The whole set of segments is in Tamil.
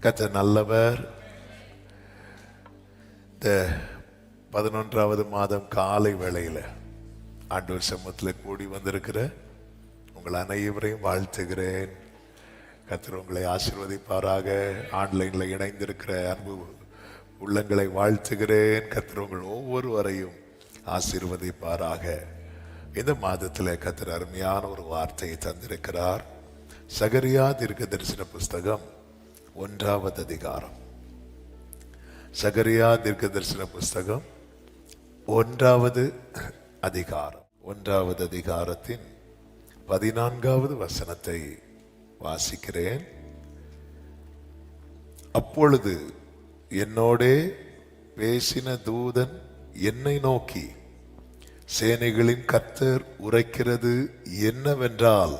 கர்த்தர் நல்லவர். இந்த 11வது மாதம் காலை வேளையில் ஆண்டவர் சமூகத்தில் கூடி வந்திருக்கிற உங்கள் அனைவரையும் வாழ்த்துகிறேன். கர்த்தர் உங்களை ஆசீர்வதிப்பாராக. ஆன்லைனில் இணைந்திருக்கிற அன்பு உள்ளங்களை வாழ்த்துகிறேன். கர்த்தர் உங்கள் ஒவ்வொருவரையும் ஆசீர்வதிப்பாராக. இந்த மாதத்தில் கர்த்தர் அருமையான ஒரு வார்த்தையை தந்திருக்கிறார். சகரியா தீர்க்கதரிசன புஸ்தகம் 1வது அதிகாரம். சகரியா தீர்க்கதரிசன புஸ்தகம் 1வது அதிகாரம். 1வது அதிகாரத்தின் 14வது வசனத்தை வாசிக்கிறேன். அப்பொழுது என்னோடே பேசின தூதன் என்னை நோக்கி, சேனைகளின் கர்த்தர் உரைக்கிறது என்னவென்றால்,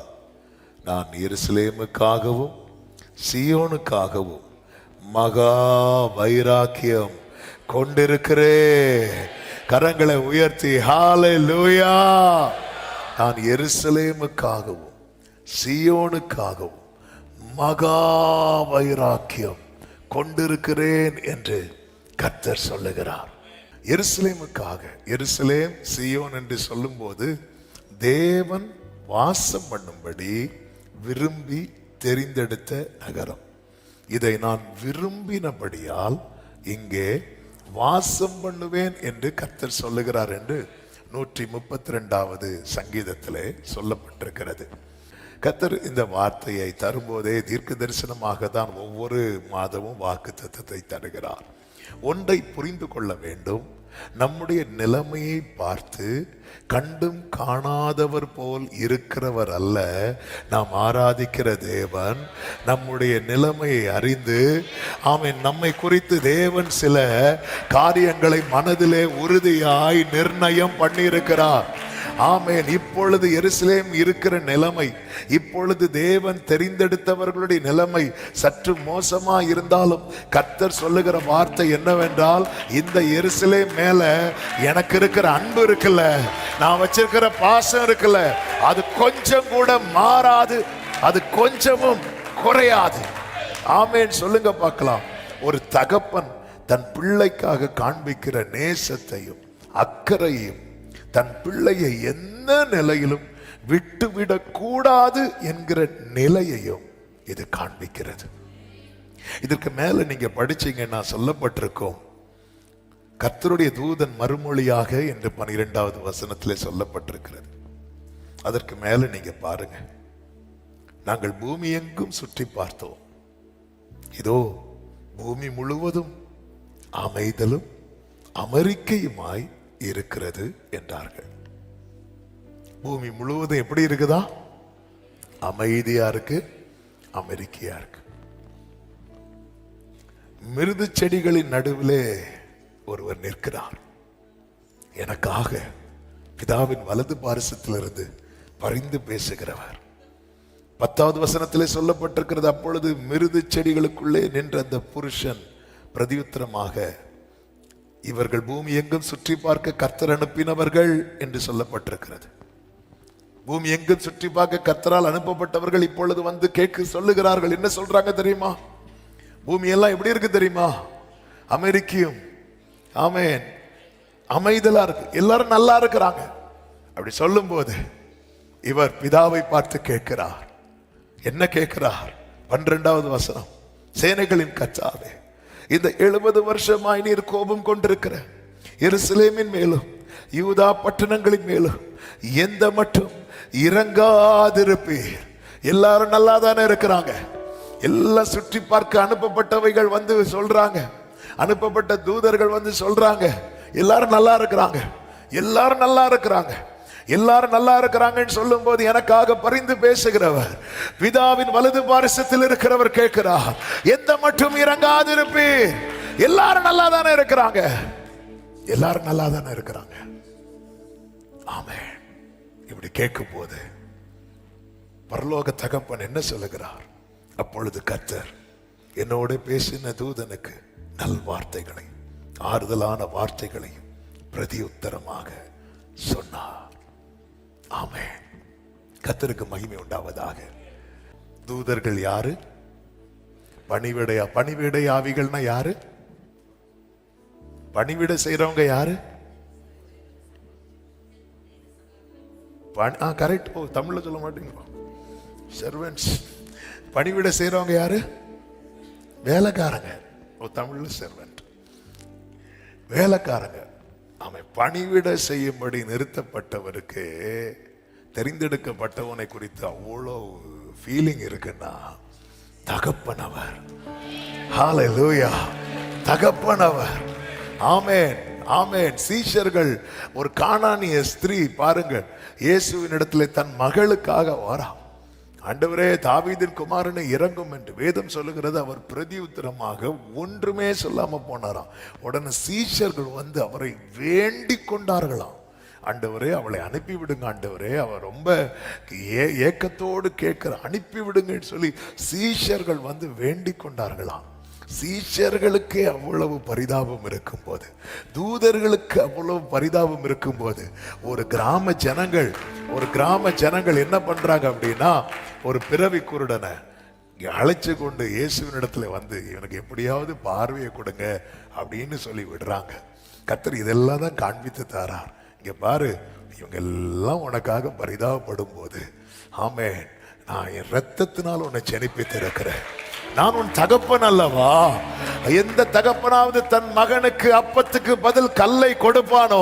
நான் எருசலேமுக்காகவும் சீயோனுக்காகவும் மகா வைராக்கியம் கொண்டிருக்கிறேன். கரங்களை உயர்த்தி ஹல்லேலூயா. நான் எருசலேமுக்காகவும் சீயோனுக்காகவும் மகா வைராக்கியம் கொண்டிருக்கிறேன் என்று கர்த்தர் சொல்லுகிறார். எருசலேமுக்காக, எருசலேம் சீயோன் என்று சொல்லும் போது தேவன் வாசம் பண்ணும்படி விரும்பி தெரிந்தெடுத்த நகரம். இதை நான் விரும்பினபடியால் இங்கே வாசம் பண்ணுவேன் என்று கர்த்தர் சொல்லுகிறார் என்று 132வது சங்கீதத்திலே சொல்லப்பட்டிருக்கிறது. கர்த்தர் இந்த வார்த்தையை தரும்போதே தீர்க்க தரிசனமாக தான் ஒவ்வொரு மாதமும் வாக்கு தத்தத்தை தருகிறார். ஒன்றை புரிந்து கொள்ள வேண்டும். நம்முடைய நிலைமையை பார்த்து கண்டும் காணாதவர் போல் இருக்கிறவர் அல்ல நாம் ஆராதிக்கிற தேவன். நம்முடைய நிலைமையை அறிந்து ஆமென், நம்மை குறித்து தேவன் சில காரியங்களை மனதிலே உறுதியாய் நிர்ணயம் பண்ணியிருக்கிறார். ஆமென். இப்பொழுது எருசலேம் இருக்கிற நிலைமை, இப்பொழுது தேவன் தெரிந்தெடுத்தவர்களுடைய நிலைமை சற்று மோசமா இருந்தாலும் கர்த்தர் சொல்லுகிற வார்த்தை என்னவென்றால், இந்த எருசலேம் மேல எனக்கு இருக்கிற அன்பு இருக்குல்ல, நான் வச்சிருக்கிற பாசம் இருக்குல்ல, அது கொஞ்சம் கூட மாறாது, அது கொஞ்சமும் குறையாது. ஆமென். சொல்லுங்க பார்க்கலாம். ஒரு தகப்பன் தன் பிள்ளைக்காக காண்பிக்கிற நேசத்தையும் அக்கறையும், தன் பிள்ளையை எந்த நிலையிலும் விட்டுவிடக் கூடாது என்கிற நிலையையும் இது காண்பிக்கிறது. இதற்கு மேல நீங்க படிச்சீங்கன்னா சொல்லப்பட்டிருக்கும், கர்த்தருடைய தூதன் மறுமொழியாக என்று 12வது வசனத்திலே சொல்லப்பட்டிருக்கிறது. அதற்கு மேல நீங்க பாருங்க, நாங்கள் பூமி எங்கும் சுற்றி பார்த்தோம், இதோ பூமி முழுவதும் அமைதலும் அமெரிக்கையுமாய் இருக்கிறது என்றார்கள். பூமி முழுவதும் எப்படி இருக்குதா? அமைதியா இருக்கு, அமெரிக்கையா இருக்கு. மிருது செடிகளின் நடுவிலே ஒருவர் நிற்கிறார். எனக்காக பிதாவின் வலது பாரிசத்திலிருந்து பரிந்து பேசுகிறவர். 10வது வசனத்திலே சொல்லப்பட்டிருக்கிறது, அப்பொழுது மிருது செடிகளுக்குள்ளே நின்ற அந்த புருஷன் பிரதியுத்தரமாக, இவர்கள் பூமி எங்கும் சுற்றி பார்க்க கர்த்தர் அனுப்பினவர்கள் என்று சொல்லப்பட்டிருக்கிறது. பூமி எங்கும் சுற்றி பார்க்க கர்த்தரால் அனுப்பப்பட்டவர்கள் இப்பொழுது வந்து கேட்க சொல்லுகிறார்கள். என்ன சொல்றாங்க தெரியுமா? பூமி எல்லாம் எப்படி இருக்கு தெரியுமா? அமெரிக்கையும் ஆமென் அமைதலா இருக்கு, எல்லாரும் நல்லா இருக்கிறாங்க. அப்படி சொல்லும் போது இவர் பிதாவை பார்த்து கேட்கிறார். என்ன கேட்கிறார்? 12வது வசனம், சேனைகளின் கர்த்தாவே, இந்த 70 வருஷமாய் நீர் கோபம் கொண்டிருக்கிற எருசலேமின் மேலும் யூதா பட்டணங்களின் மேலும் எந்த மட்டும் இறங்காதிருப்பீர். எல்லாரும் நல்லா தானே இருக்கிறாங்க. எல்லாம் சுற்றி பார்க்க அனுப்பப்பட்டவைகள் வந்து சொல்றாங்க, அனுப்பப்பட்ட தூதர்கள் வந்து சொல்றாங்க, எல்லாரும் நல்லா இருக்கிறாங்க, எல்லாரும் நல்லா இருக்கிறாங்க, எல்லாரும் நல்லா இருக்கிறாங்கன்னு சொல்லும் போது எனக்காக பரிந்து பேசுகிறவர் பிதாவின் வலது பாரிசத்தில் இருக்கிறவர் கேட்கிறார், எந்த மட்டும் இறங்காதிருப்பீர். எல்லாரும் நல்லா தானே இருக்கிறாங்க, எல்லாரும் நல்லா தானே இருக்கிறாங்க. ஆமென். இப்படி கேட்கும் போது பரலோக தகப்பன் என்ன சொல்லுகிறார்? அப்பொழுது கர்த்தர் என்னோட பேசின தூதனுக்கு நல் வார்த்தைகளை, ஆறுதலான வார்த்தைகளையும் பிரதியுத்தரமாக சொன்னார். ஆமென். கர்த்தருக்கு மகிமை உண்டாவதாக. தூதர்கள் யாரு? பணிவிடை ஆவிகள்னா யாரு? பணிவிடை செய்யறவங்க யாரு? கரெக்ட். ஓ, தமிழ்ல சொல்ல மாட்டீங்களா? சர்வன்ட்ஸ். பணிவிடை செய்யறவங்க யாரு? வேலைக்காரங்க. ஓ, தமிழ்ல சர்வன்ட், வேலைக்காரங்க. அவன் பணிவிடை செய்யும்படி நிறுத்தப்பட்டவருக்கு தெரிந்தெடுக்கப்பட்டவனை குறித்து அவ்வளோ ஃபீலிங் இருக்குன்னா தகப்பனவர். ஹல்லேலூயா, தகப்பனவர். ஆமென், ஆமென். சீஷர்கள், ஒரு கானானிய ஸ்திரீ பாருங்கள், இயேசுவின் இடத்துல தன் மகளுக்காக வரா. ஆண்டவரே, தாவீதின் குமாரனை இறங்கும் என்று வேதம் சொல்லுகிறது. அவர் பிரதியுத்தரமாக ஒன்றுமே சொல்லாம போனாராம். உடனே சீஷர்கள் வந்து அவரை வேண்டிக் கொண்டார்களாம். ஆண்டவரே, அவளை அனுப்பிவிடுங்க ஆண்டவரே, அவர் ரொம்ப ஏக்கத்தோடு கேட்கிற, அனுப்பிவிடுங்கன்னு சொல்லி சீஷர்கள் வந்து வேண்டிக் கொண்டார்களாம். சீஷர்களுக்கு அவ்வளவு பரிதாபம் இருக்கும் போது, தூதர்களுக்கு அவ்வளவு பரிதாபம் இருக்கும் போது, ஒரு கிராம ஜனங்கள் என்ன பண்றாங்க அப்படின்னா, ஒரு பிறவி குருடனை அழைச்சு கொண்டு இயேசுவின் இடத்துல வந்து இவனுக்கு எப்படியாவது பார்வையை கொடுங்க அப்படின்னு சொல்லி விடுறாங்க. கர்த்தர் இதெல்லாம் தான் காண்பித்து தாரார். இங்க பாரு, இவங்க எல்லாம் உனக்காக பரிதாபப்படும் போது, ஆமென், நான் என் ரத்தத்தினால் உன்னை ஜெனிப்பித்து இருக்கிறேன். நான் உன் தகப்பன் அல்லவா? எந்த தகப்பனாவது தன் மகனுக்கு அப்பத்துக்கு பதில் கல்லை கொடுப்பானோ?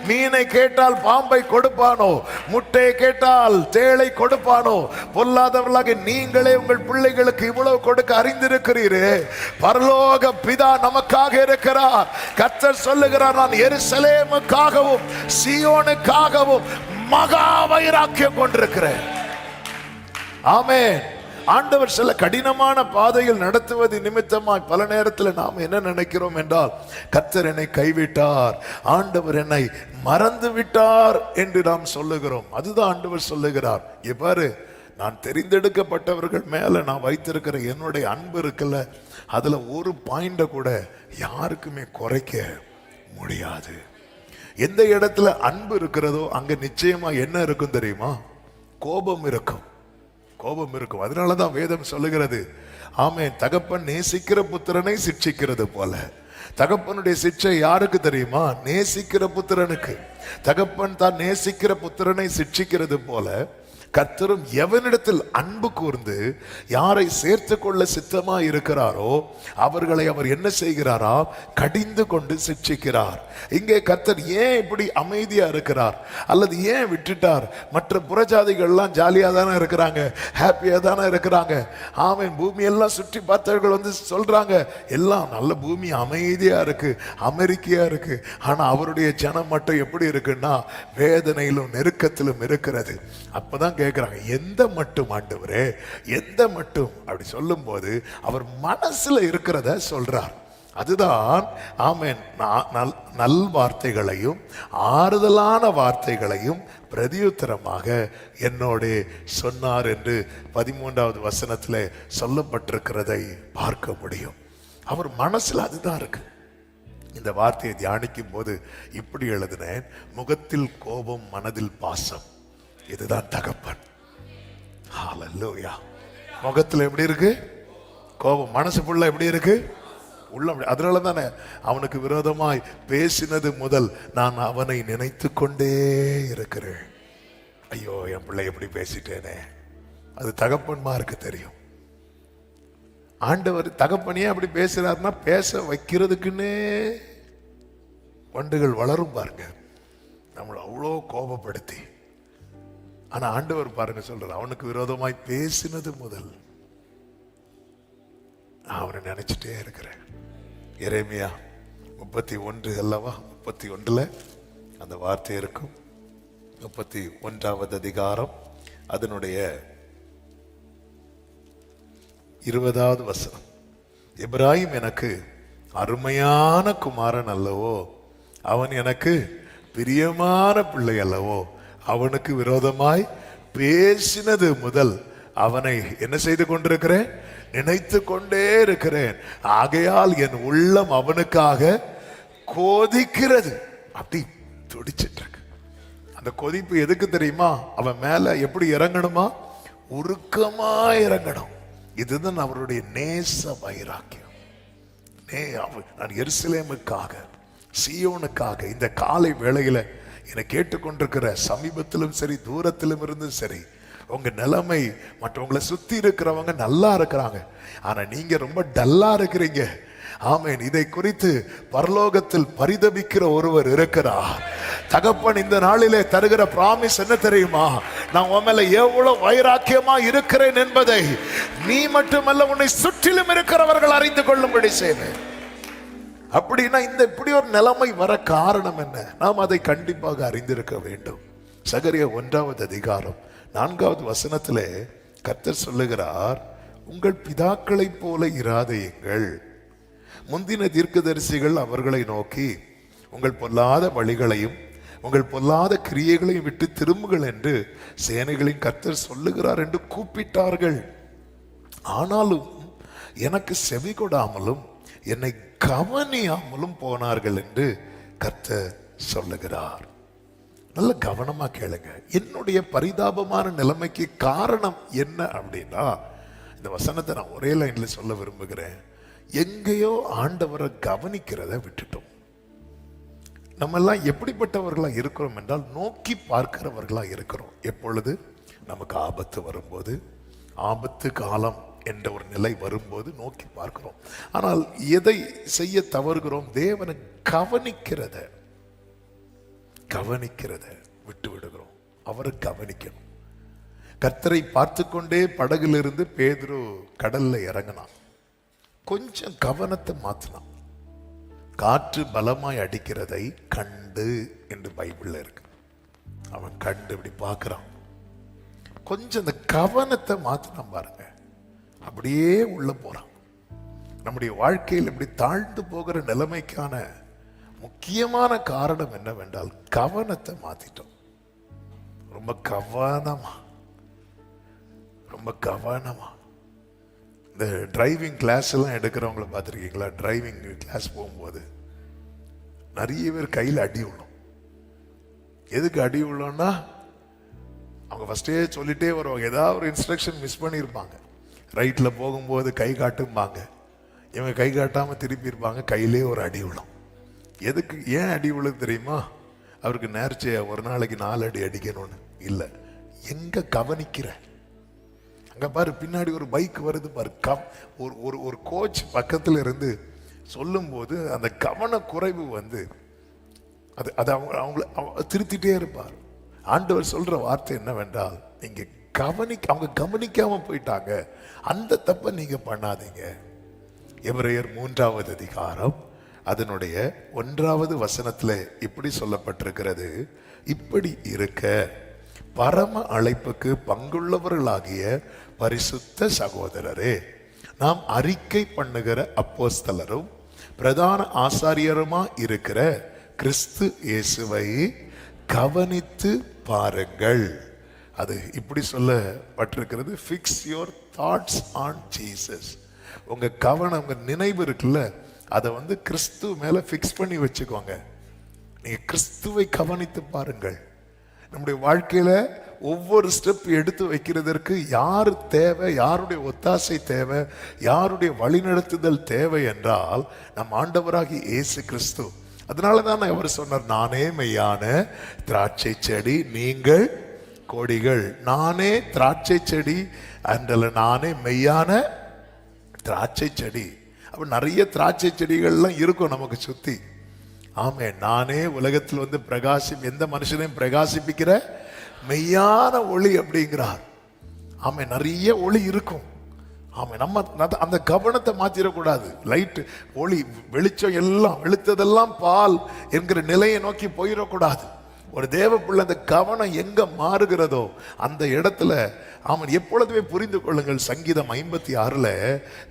மீனை கேட்டால் பாம்பை கொடுப்பானோ? முட்டையை கேட்டால் தேளை கொடுப்பானோ? பொல்லாதவர்களாக நீங்களே உங்கள் பிள்ளைகளுக்கு இவ்வளவு கொடுக்க அறிந்திருக்கிறீரே. பரலோக பிதா நமக்காக இருக்கிறார். கர்த்தர் சொல்லுகிறார், நான் எருசலேமுக்காகவும் சீயோனுக்காகவும் மகா வைராக்கியம் கொண்டிருக்கிறேன். ஆமென். ஆண்டவர் சில கடினமான பாதையில் நடத்துவது நிமித்தமாய் பல நேரத்தில் நாம் என்ன நினைக்கிறோம் என்றால், கர்த்தர் என்னை கைவிட்டார், ஆண்டவர் என்னை மறந்து விட்டார் என்று நாம் சொல்லுகிறோம். அதுதான் ஆண்டவர் சொல்லுகிறார், இவ்வாறு நான் தெரிந்தெடுக்கப்பட்டவர்கள் மேல நான் வைத்திருக்கிற என்னுடைய அன்பு இருக்குல்ல, அதுல ஒரு பாயிண்ட கூட யாருக்குமே குறைக்க முடியாது. எந்த இடத்துல அன்பு இருக்கிறதோ அங்க நிச்சயமா என்ன இருக்கும் தெரியுமா? கோபம் இருக்கும். கோபம் இருக்கும். அதனாலதான் வேதம் சொல்லுகிறது, ஆமென், தகப்பன் நேசிக்கிற புத்திரனை சிட்சிக்கிறது போல. தகப்பனுடைய சிட்சை யாருக்கு தெரியுமா? நேசிக்கிற புத்திரனுக்கு. தகப்பன் தான் நேசிக்கிற புத்திரனை சிட்சிக்கிறது போல கர்த்தரும் எவனிடத்தில் அன்பு கூர்ந்து யாரை சேர்த்து கொள்ள சித்தமா இருக்கிறாரோ அவர்களை அவர் என்ன செய்கிறாரா? கடிந்து கொண்டு சிட்சிக்கிறார். இங்கே கர்த்தர் ஏன் இப்படி அமைதியா இருக்கிறார் அல்லது ஏன் விட்டுட்டார்? மற்ற புறஜாதிகள்லாம் ஜாலியா தானே இருக்கிறாங்க, ஹாப்பியா தானே இருக்கிறாங்க. ஆமென். பூமி எல்லாம் சுற்றி பார்த்தவர்கள் வந்து சொல்றாங்க, எல்லாம் நல்ல பூமி அமைதியா இருக்கு, அமெரிக்கையா இருக்கு. ஆனா அவருடைய ஜனம் மட்டும் எப்படி இருக்குன்னா வேதனையிலும் நெருக்கத்திலும் இருக்கிறது. அப்பதான் கேட்கிறாங்க, எந்த மட்டும் ஆண்டவரே, எந்த மட்டும்? அப்படி சொல்லும் போது அவர் மனசுல இருக்கிறத சொல்றார். அதுதான் ஆமென், நல் வார்த்தைகளையும் ஆறுதலான வார்த்தைகளையும் பிரதியுத்தரமாக என்னோட சொன்னார் என்று 13வது வசனத்திலே சொல்லப்பட்டிருக்கிறதை பார்க்க முடியும். அவர் மனசுல அதுதான் இருக்கு. இந்த வார்த்தையை தியானிக்கும் போது இப்படி எழுதினேன், முகத்தில் கோபம் மனதில் பாசம். இதுதான் தகப்பன். ஹல்லேலூயா. முகத்துல எப்படி இருக்கு கோபம், மனசுக்குள்ள எப்படி இருக்கு உள்ளம். அதனால தானே அவனுக்கு விரோதமாய் பேசினது முதல் நான் அவனை நினைத்து கொண்டே இருக்கிறேன். ஐயோ, என் பிள்ளை எப்படி பேசிட்டேனே. அது தகப்பன்மாருக்கு தெரியும். ஆண்டவர் தகப்பனையே அப்படி பேசுறாருன்னா பேச வைக்கிறதுக்குன்னே வண்டுகள் வளரும் பாருங்க, நம்மளை அவ்வளோ கோபப்படுத்தி. ஆனா ஆண்டவர் பாருங்க சொல்றார், அவனுக்கு விரோதமாய் பேசினது முதல் நான் அவனை நினைச்சிட்டே இருக்கிறேன். எரேமியா 31 அல்லவா, 31 அந்த வார்த்தை இருக்கும். 31வது அதிகாரம் அதனுடைய 20வது வசனம். இப்ராஹிம் எனக்கு அருமையான குமாரன் அல்லவோ, அவன் எனக்கு பிரியமான பிள்ளை அல்லவோ, அவனுக்கு விரோதமாய் பேசினது முதல் அவனை என்ன செய்து கொண்டிருக்கிறேன்? நினைத்து கொண்டே இருக்கிறேன். ஆகையால் என் உள்ளம் அவனுக்காக கொதிக்கிறது. அப்படி துடிச்சிட்டு இருக்கு. அந்த கொதிப்பு எதுக்கு தெரியுமா? அவன் மேல எப்படி இறங்கணுமா? உருக்கமா இறங்கணும். இதுதான் அவருடைய நேச வைராக்கியம். நான் எருசலேமுக்காக, சீயோனுக்காக இந்த காலை வேளையில என்னை கேட்டுக்கொண்டிருக்கிற சமீபத்திலும் சரி தூரத்திலும் இருந்தும் சரி, உங்க நிலைமை மற்றவங்களை சுத்தி இருக்கிறவங்க நல்லா இருக்கிறாங்க, ஆனா நீங்க ரொம்ப டல்லா இருக்கிறீங்க. ஆமேன். இதை குறித்து பரலோகத்தில் பரிதபிக்கிற ஒருவர் இருக்கிறார். தகப்பன் இந்த நாளிலே தருகிற பிராமிஸ் என்ன தெரியுமா? நான் உன் மேல எவ்வளவு வைராக்கியமா இருக்கிறேன் என்பதை நீ மட்டுமல்ல, உன்னை சுற்றிலும் இருக்கிறவர்கள் அறிந்து கொள்ளும்படி செய்வேன். அப்படின்னா இந்த இப்படி ஒரு நிலைமை வர காரணம் என்ன? நாம் அதை கண்டிப்பாக அறிந்திருக்க வேண்டும். சகரியா 1வது அதிகாரம் 4வது வசனத்திலே கர்த்தர் சொல்லுகிறார், உங்கள் பிதாக்களை போல இராதேயுங்கள். முந்தின தீர்க்கதரிசிகள் அவர்களை நோக்கி, உங்கள் பொல்லாத வழிகளையும் உங்கள் பொல்லாத கிரியைகளையும் விட்டு திரும்புங்கள் என்று சேனைகளின் கர்த்தர் சொல்லுகிறார் என்று கூப்பிட்டார்கள். ஆனாலும் எனக்கு செவி கொடாமலும் என்னை கவனியாமலும் போனார்கள் என்று கர்த்தர் சொல்லுகிறார். நல்ல கவனமா கேளுங்க. என்னுடைய பரிதாபமான நிலைமைக்கு காரணம் என்ன அப்படின்னா, இந்த வசனத்தை நான் ஒரே லைன்ல சொல்ல விரும்புகிறேன். எங்கேயோ ஆண்டவரை கவனிக்கிறத விட்டுட்டோம். நம்ம எல்லாம் எப்படிப்பட்டவர்களா இருக்கிறோம் என்றால், நோக்கி பார்க்கிறவர்களா இருக்கிறோம். எப்பொழுது நமக்கு ஆபத்து வரும்போது, ஆபத்து காலம் என்ற ஒரு நிலை வரும்போது நோக்கி பார்க்கிறோம். ஆனால் எதை செய்ய தவறுகிறோம்? தேவனை கவனிக்கிறத விட்டு விடுகிறோம். அவரை கவனிக்கணும். கர்த்தரை பார்த்து கொண்டே படகிலிருந்து பேதுரு கடல்ல இறங்கினான். கொஞ்சம் கவனத்தை மாத்தினான். காற்று பலமாய் அடிக்கிறதை கண்டு என்று பைபிள்ல இருக்கு. அவன் கண்டு இப்படி பார்க்கிறான். கொஞ்சம் இந்த கவனத்தை மாத்தினான் பாருங்க, அப்படியே உள்ள போறான். நம்முடைய வாழ்க்கையில் இப்படி தாழ்ந்து போகிற நிலைமைக்கான முக்கியமான காரணம் என்னவென்றால், கவனத்தை மாத்திட்டோம். ரொம்ப கவனமா இந்த டிரைவிங் கிளாஸ் எல்லாம் எடுக்கிறவங்கள பார்த்துருக்கீங்களா? டிரைவிங் கிளாஸ் போகும்போது நிறைய பேர் கையில் அடி விழும். எதுக்கு அடி விழும்னா, அவங்க ஃபர்ஸ்டே சொல்லிட்டே வருவாங்க. ஏதாவது ஒரு இன்ஸ்ட்ரக்ஷன் மிஸ் பண்ணியிருப்பாங்க. ரைட்டில் போகும்போது கை காட்டும்பாங்க, இவங்க கை காட்டாமல் திருப்பி இருப்பாங்க, கையிலே ஒரு அடி விழும். எதுக்கு, ஏன் அடி விழுது தெரியுமா? அவருக்கு நேர்ச்சியா ஒரு நாளைக்கு 4 அடி அடிக்கணும்னு இல்லை. எங்க கவனிக்கிற? அங்க பாரு, பின்னாடி ஒரு பைக் வருது பாரு. ஒரு கோச் பக்கத்துல இருந்து சொல்லும் போது அந்த கவன குறைவு வந்து அது அவங்கள திருத்திட்டே இருப்பார். ஆண்டவர் சொல்ற வார்த்தை என்னவென்றால், நீங்க அவங்க கவனிக்காம போயிட்டாங்க, அந்த தப்பை நீங்க பண்ணாதீங்க. எபிரேயர் 3வது அதிகாரம் அதனுடைய 1வது வசனத்துல இப்படி சொல்லப்பட்டிருக்கிறது, இப்படி இருக்க பரம அழைப்புக்கு பங்குள்ளவர்களாகிய பரிசுத்த சகோதரரே, நாம் அறிக்கை பண்ணுகிற அப்போஸ்தலரும் பிரதான ஆசாரியருமா இருக்கிற கிறிஸ்து இயேசுவை கவனித்து பாருங்கள். அது இப்படி சொல்லப்பட்டிருக்கிறது, fix your thoughts on Jesus. உங்க கவனம், உங்க நினைவு இருக்குல்ல, அதை வந்து கிறிஸ்து மேல ஃபிக்ஸ் பண்ணி வச்சுக்கோங்க. நீங்க கிறிஸ்துவை கவனித்து பாருங்கள். நம்முடைய வாழ்க்கையில ஒவ்வொரு ஸ்டெப் எடுத்து வைக்கிறதற்கு யாரு தேவை, யாருடைய ஒத்தாசை தேவை, யாருடைய வழிநடத்துதல் தேவை என்றால் நம் ஆண்டவராகி இயேசு கிறிஸ்து. அதனாலதான் அவர் சொன்னார், நானே மெய்யான திராட்சை செடி, நீங்கள் கொடிகள். நானே திராட்சை செடி அண்டல, நானே மெய்யான திராட்சை செடி. அப்ப நிறைய திராட்சை செடிகள்லாம் இருக்கும் நமக்கு சுத்தி. ஆமே, நானே உலகத்தில் வந்து எந்த மனுஷனையும் பிரகாசிப்பிக்கிற மெய்யான ஒளி அப்படிங்கிறார். ஆமே, நிறைய ஒளி இருக்கும். ஆமா, நம்ம அந்த கவனத்தை மாத்திரக்கூடாது. லைட், ஒளி, வெளிச்சம் எல்லாம் வெளுத்ததெல்லாம் பால் என்கிற நிலையை நோக்கி போயிடக்கூடாது. ஒரு தேவ பிள்ளை அந்த கவனம் எங்க மாறுகிறதோ அந்த இடத்துல அவன் எப்பொழுதுமே புரிந்து கொள்ளுங்கள். சங்கீதம் 56ல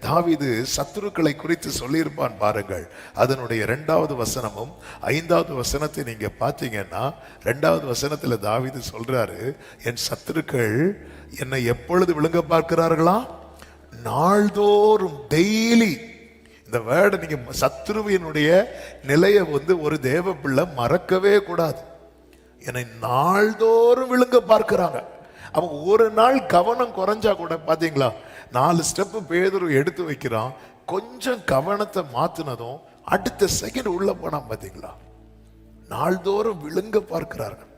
தாவீது சத்துருக்களை குறித்து சொல்லியிருப்பான் பாருங்கள். அதனுடைய 2வது வசனமும் 5வது வசனத்தை நீங்க பார்த்தீங்கன்னா, 2வது வசனத்துல தாவீது சொல்றாரு, என் சத்துருக்கள் என்னை எப்பொழுது விழுங்க பார்க்கிறார்களா? நாள்தோறும், டெய்லி. இந்த வேர்டை நீங்க சத்துருவினுடைய நிலையை வந்து ஒரு தேவ பிள்ளை மறக்கவே கூடாது. என்னை நாள்தோறும் விழுங்க பார்க்கிறாங்க. அவங்க ஒரு நாள் கவனம் குறைஞ்சா கூட பாத்தீங்களா, 4 ஸ்டெப் பேதுரு எடுத்து வைக்கிறான். கொஞ்சம் கவனத்தை மாத்தினதும் அடுத்த செகண்ட் உள்ள போனான். பாத்தீங்களா? நாள்தோறும் விழுங்க பார்க்கிறார்கள்.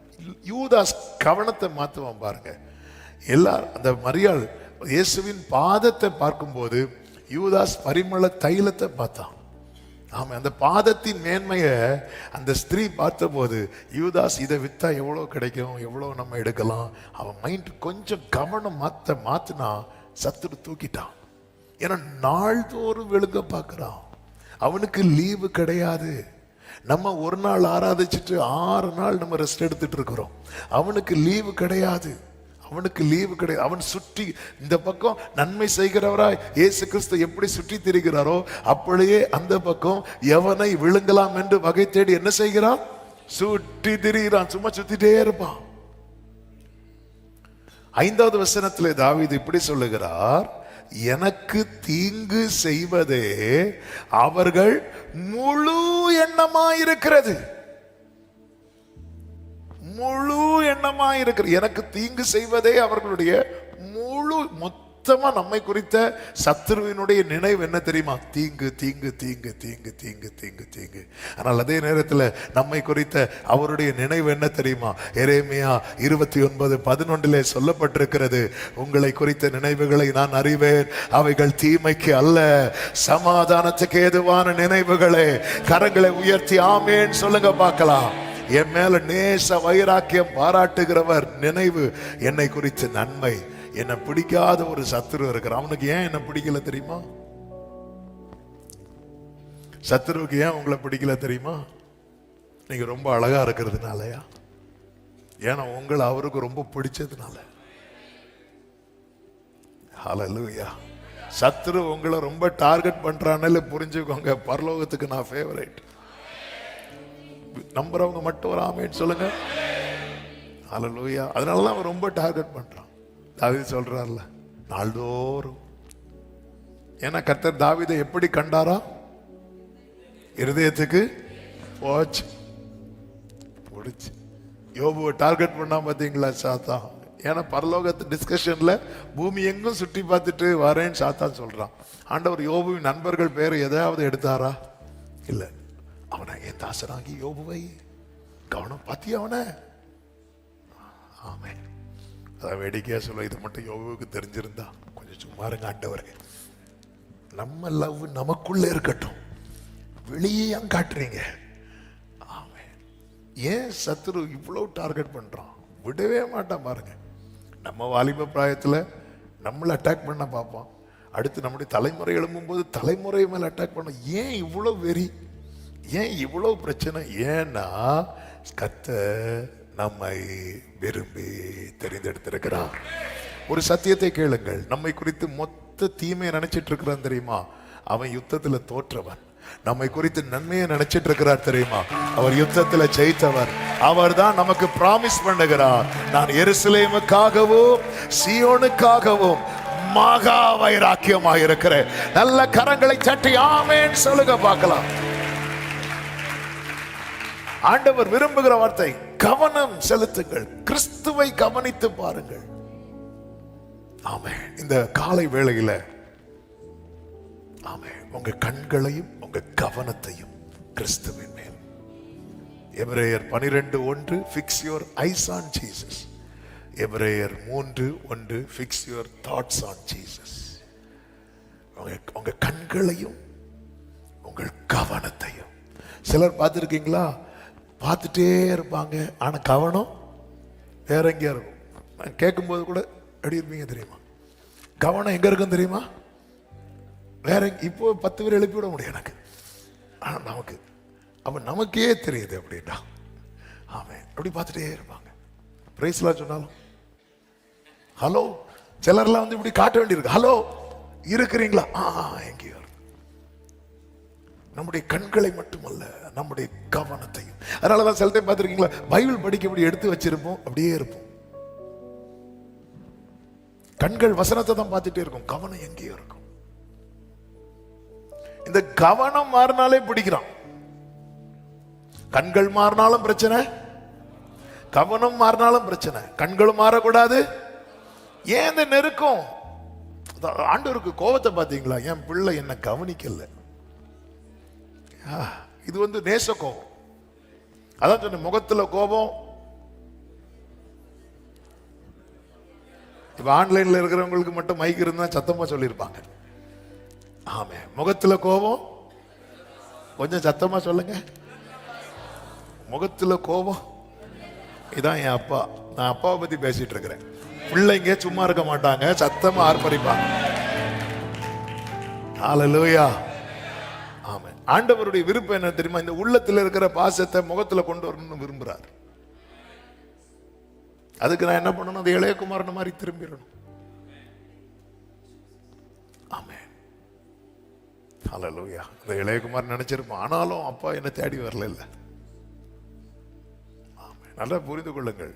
யூதாஸ் கவனத்தை மாத்துவான் பாருங்க. எல்லாரும் அந்த மரியாள் இயேசுவின் பாதத்தை பார்க்கும்போது யூதாஸ் பரிமள தைலத்தை பார்த்தான். ஆமா, அந்த பாதத்தின் மேன்மைய அந்த ஸ்திரீ பார்த்தபோது யூதாஸ் இதை வித்தா எவ்வளவு கிடைக்கும், எவ்வளவு நம்ம எடுக்கலாம், அவன் மைண்ட் கொஞ்சம் கவனம் மாத்தினா சத்துரு தூக்கிட்டான். ஏன்னா நாள்தோறும் விழுங்க பார்க்கிறான். அவனுக்கு லீவு கிடையாது. நம்ம ஒரு நாள் ஆராதிச்சுட்டு 6 நாள் நம்ம ரெஸ்ட் எடுத்துட்டு இருக்கிறோம். அவனுக்கு லீவு கிடையாது. அவன் சுற்றி இந்த பக்கம் நன்மை செய்கிறவராய் இயேசு கிறிஸ்து எப்படி சுற்றி திரிகிறாரோ அப்படியே அந்த பக்கம் எவனை விழுங்கலாம் என்று வகை தேடி என்ன செய்கிறான்? சுற்றி திரிகிறான். சும்மா சுத்திட்டே இருப்பான். 5வது வசனத்திலே தாவீது இப்படி சொல்லுகிறார், எனக்கு தீங்கு செய்வதே அவர்கள் முழு எண்ணமாயிருக்கிறது. முழு எண்ணமாயிருக்கிறது. எனக்கு தீங்கு செய்வதே அவர்களுடைய முழு மொத்தமா நம்மை குறித்த சத்துருவினுடைய நினைவு என்ன தெரியுமா? தீங்கு தீங்கு தீங்கு தீங்கு தீங்கு தீங்கு தீங்கு. ஆனால் அதே நேரத்தில் நம்மை குறித்த அவருடைய நினைவு என்ன தெரியுமா? எரேமியா 29:11 சொல்லப்பட்டிருக்கிறது, உங்களை குறித்த நினைவுகளை நான் அறிவேன், அவைகள் தீமைக்கு அல்ல, சமாதானத்துக்கு ஏதுவான நினைவுகளே. கரங்களை உயர்த்தி ஆமேன் சொல்லுங்க பார்க்கலாம். என் மேல நேச வைராக்கியம் பாராட்டுகிறவர் நினைவு என்னை குறித்த நன்மை. என்னை பிடிக்காத ஒரு சத்துரு இருக்கிறான். அவனுக்கு ஏன் என்ன பிடிக்கல தெரியுமா? சத்துருவுக்கு ஏன் உங்களை பிடிக்கல தெரியுமா? நீங்க ரொம்ப அழகா இருக்கிறதுனாலயா? ஏன்னா உங்களை அவருக்கு ரொம்ப பிடிச்சதுனால. ஹல்லேலூயா. சத்துரு உங்களை ரொம்ப டார்கெட் பண்றான்னு புரிஞ்சுக்கோங்க, பரலோகத்துக்கு நான் ஃபேவரைட். நம்புறவங்க மட்டும் ஒரு ஆமென் சொல்லுங்க. ஹல்லேலூயா. அதனாலதான் அவன் ரொம்ப டார்கெட் பண்றான். தாவீது சொல்றார்ல, நாள்தோறும். ஏன்னா கர்த்தர் தாவீதை எப்படி கண்டாரா? இருதயத்துக்கு போச்சு முடிச்சு. யோபுவை டார்கெட் பண்ணா பாத்தீங்களா சாத்தான்? ஏன்னா பரலோகத்து டிஸ்கஷன்ல பூமி எங்கும் சுற்றி பார்த்துட்டு வரேன்னு சாத்தான் சொல்றான். ஆண்டவர் யோபுவின் நண்பர்கள் பேரை எதாவது எடுத்தாரா? இல்ல. அவனை என் தாசனாகி யோபுவை கவனம் பாத்தியா அவனை? ஆமே. அதான் வேடிக்கையா சொல்ல, இது மட்டும் யோபுவுக்கு தெரிஞ்சிருந்தா கொஞ்சம் சும்மா இருங்க ஆண்டவரே. நம்ம லவ் நமக்குள்ள இருக்கட்டும், வெளியே ஏன் காட்டுறீங்க? ஆமே. ஏன் சத்துரு இவ்வளவு டார்கெட் பண்றான்? விடவே மாட்டான் பாருங்க. நம்ம வாலிப பிராயத்துல நம்மளை அட்டாக் பண்ண பார்ப்பான். அடுத்து நம்முடைய தலைமுறை எழும்பும் போது தலைமுறை மேல அட்டாக் பண்ண. ஏன் இவ்வளவு வெறி? ஏன் இவ்வளவு பிரச்சனை? ஏன்னா கர்த்தர் நம்மை விரும்பி தெரிந்தெடுத்திருக்கிறார். ஒரு சத்தியத்தை கேளுங்கள், நம்மை குறித்து மொத்த தீமையை நினைச்சிட்டு இருக்கிறான் தெரியுமா? அவன் யுத்தத்துல தோற்றவன். நம்மை குறித்து நன்மையை நினைச்சிட்டு இருக்கிறார் தெரியுமா? அவர் யுத்தத்துல ஜெயித்தவர். அவர் தான் நமக்கு பிராமிஸ் பண்ணுகிறார், நான் எருசலேமுக்காகவும் சீயோனுக்காகவும் மகா வைராக்கியமாக இருக்கிறேன். நல்ல கரங்களை தட்டி ஆமென் சொல்லுங்க பார்க்கலாம். ஆண்டவர் விரும்புகிற வார்த்தை கவனம் செலுத்துங்கள், கிறிஸ்துவை கவனித்து பாருங்கள். ஆமென். இந்த காலை வேளையில ஆமென், உங்க கண்களையும் உங்க கவனத்தையும் கிறிஸ்துவின் மேல். எபிரேயர் 12:1 fix your eyes on Jesus. எபிரேயர் 3:1 fix your thoughts on Jesus. உங்க கண்களையும் உங்கள் கவனத்தையும். சிலர் பார்த்திருக்கீங்களா? பார்த்துட்டே இருப்பாங்க, ஆனா கவனம் வேற எங்கேயா இருக்கும். நான் கேட்கும்போது கூட எப்படி இருப்பீங்க தெரியுமா? கவனம் எங்க இருக்கும் தெரியுமா? வேற. இப்போ 10 பேர் எழுப்பி விட முடியும் எனக்கு, ஆனா நமக்கு அப்ப நமக்கே தெரியுது அப்படின்னா. ஆமென். அப்படி பார்த்துட்டே இருப்பாங்க. பிரைஸ்லாம் சொன்னாலும் ஹலோ, சிலர்லாம் வந்து இப்படி காட்ட வேண்டியிருக்கு. ஹலோ இருக்கிறீங்களா? எங்கேயோ. நம்முடைய கண்களை மட்டுமல்ல, நம்முடைய கவனத்தையும். அதனாலதான் சில டைம் பார்த்திருக்கீங்களா, பைபிள் படிக்க இப்படி எடுத்து வச்சிருப்போம், அப்படியே இருப்போம். கண்கள் வசனத்தை தான் பார்த்துட்டே இருக்கும், கவனம் எங்கேயோ இருக்கும். இந்த கவனம் மாறினாலே பிடிக்கிறான். கண்கள் மாறினாலும் பிரச்சனை, கவனம் மாறினாலும் பிரச்சனை. கண்களும் மாறக்கூடாது. ஏன் இந்த நெருக்கம்? ஆண்டவருக்கு கோபத்தை பார்த்தீங்களா? என் பிள்ளை என்ன கவனிக்கல. இது வந்து நேச கோபம். அதான் சொன்ன, முகத்துல கோபம். இப்ப ஆன்லைன்ல இருக்கிறவங்களுக்கு மட்டும் மைக் இருந்தா சத்தமா சொல்லியிருப்பாங்க. ஆமே, முகத்துல கோபம். கொஞ்சம் சத்தமா சொல்லுங்க. முகத்துல கோபம். இதான் என் அப்பா. நான் அப்பாவை பத்தி பேசிட்டு இருக்கிறேன். பிள்ளைங்க சும்மா இருக்க மாட்டாங்க, சத்தமா ஆர்ப்பரிப்பாங்க. ஹல்லேலூயா. ஆமென். ஆண்டவருடைய விருப்பம் என்ன தெரியுமா? இந்த உள்ளத்துல இருக்கிற பாசத்தை முகத்துல கொண்டு வரணும்னு விரும்புறார். அதுக்கு நான் என்ன பண்ணணும்? அது இளையகுமாரன் மாதிரி திரும்பிடணும். ஆமென். ஹல்லேலூயா. அந்த இளையகுமாரன் நினைச்சிருப்பான், ஆனாலும் அப்பா என்ன தேடி வரல. இல்ல, ஆமென். நல்லா புரிந்து கொள்ளுங்கள்.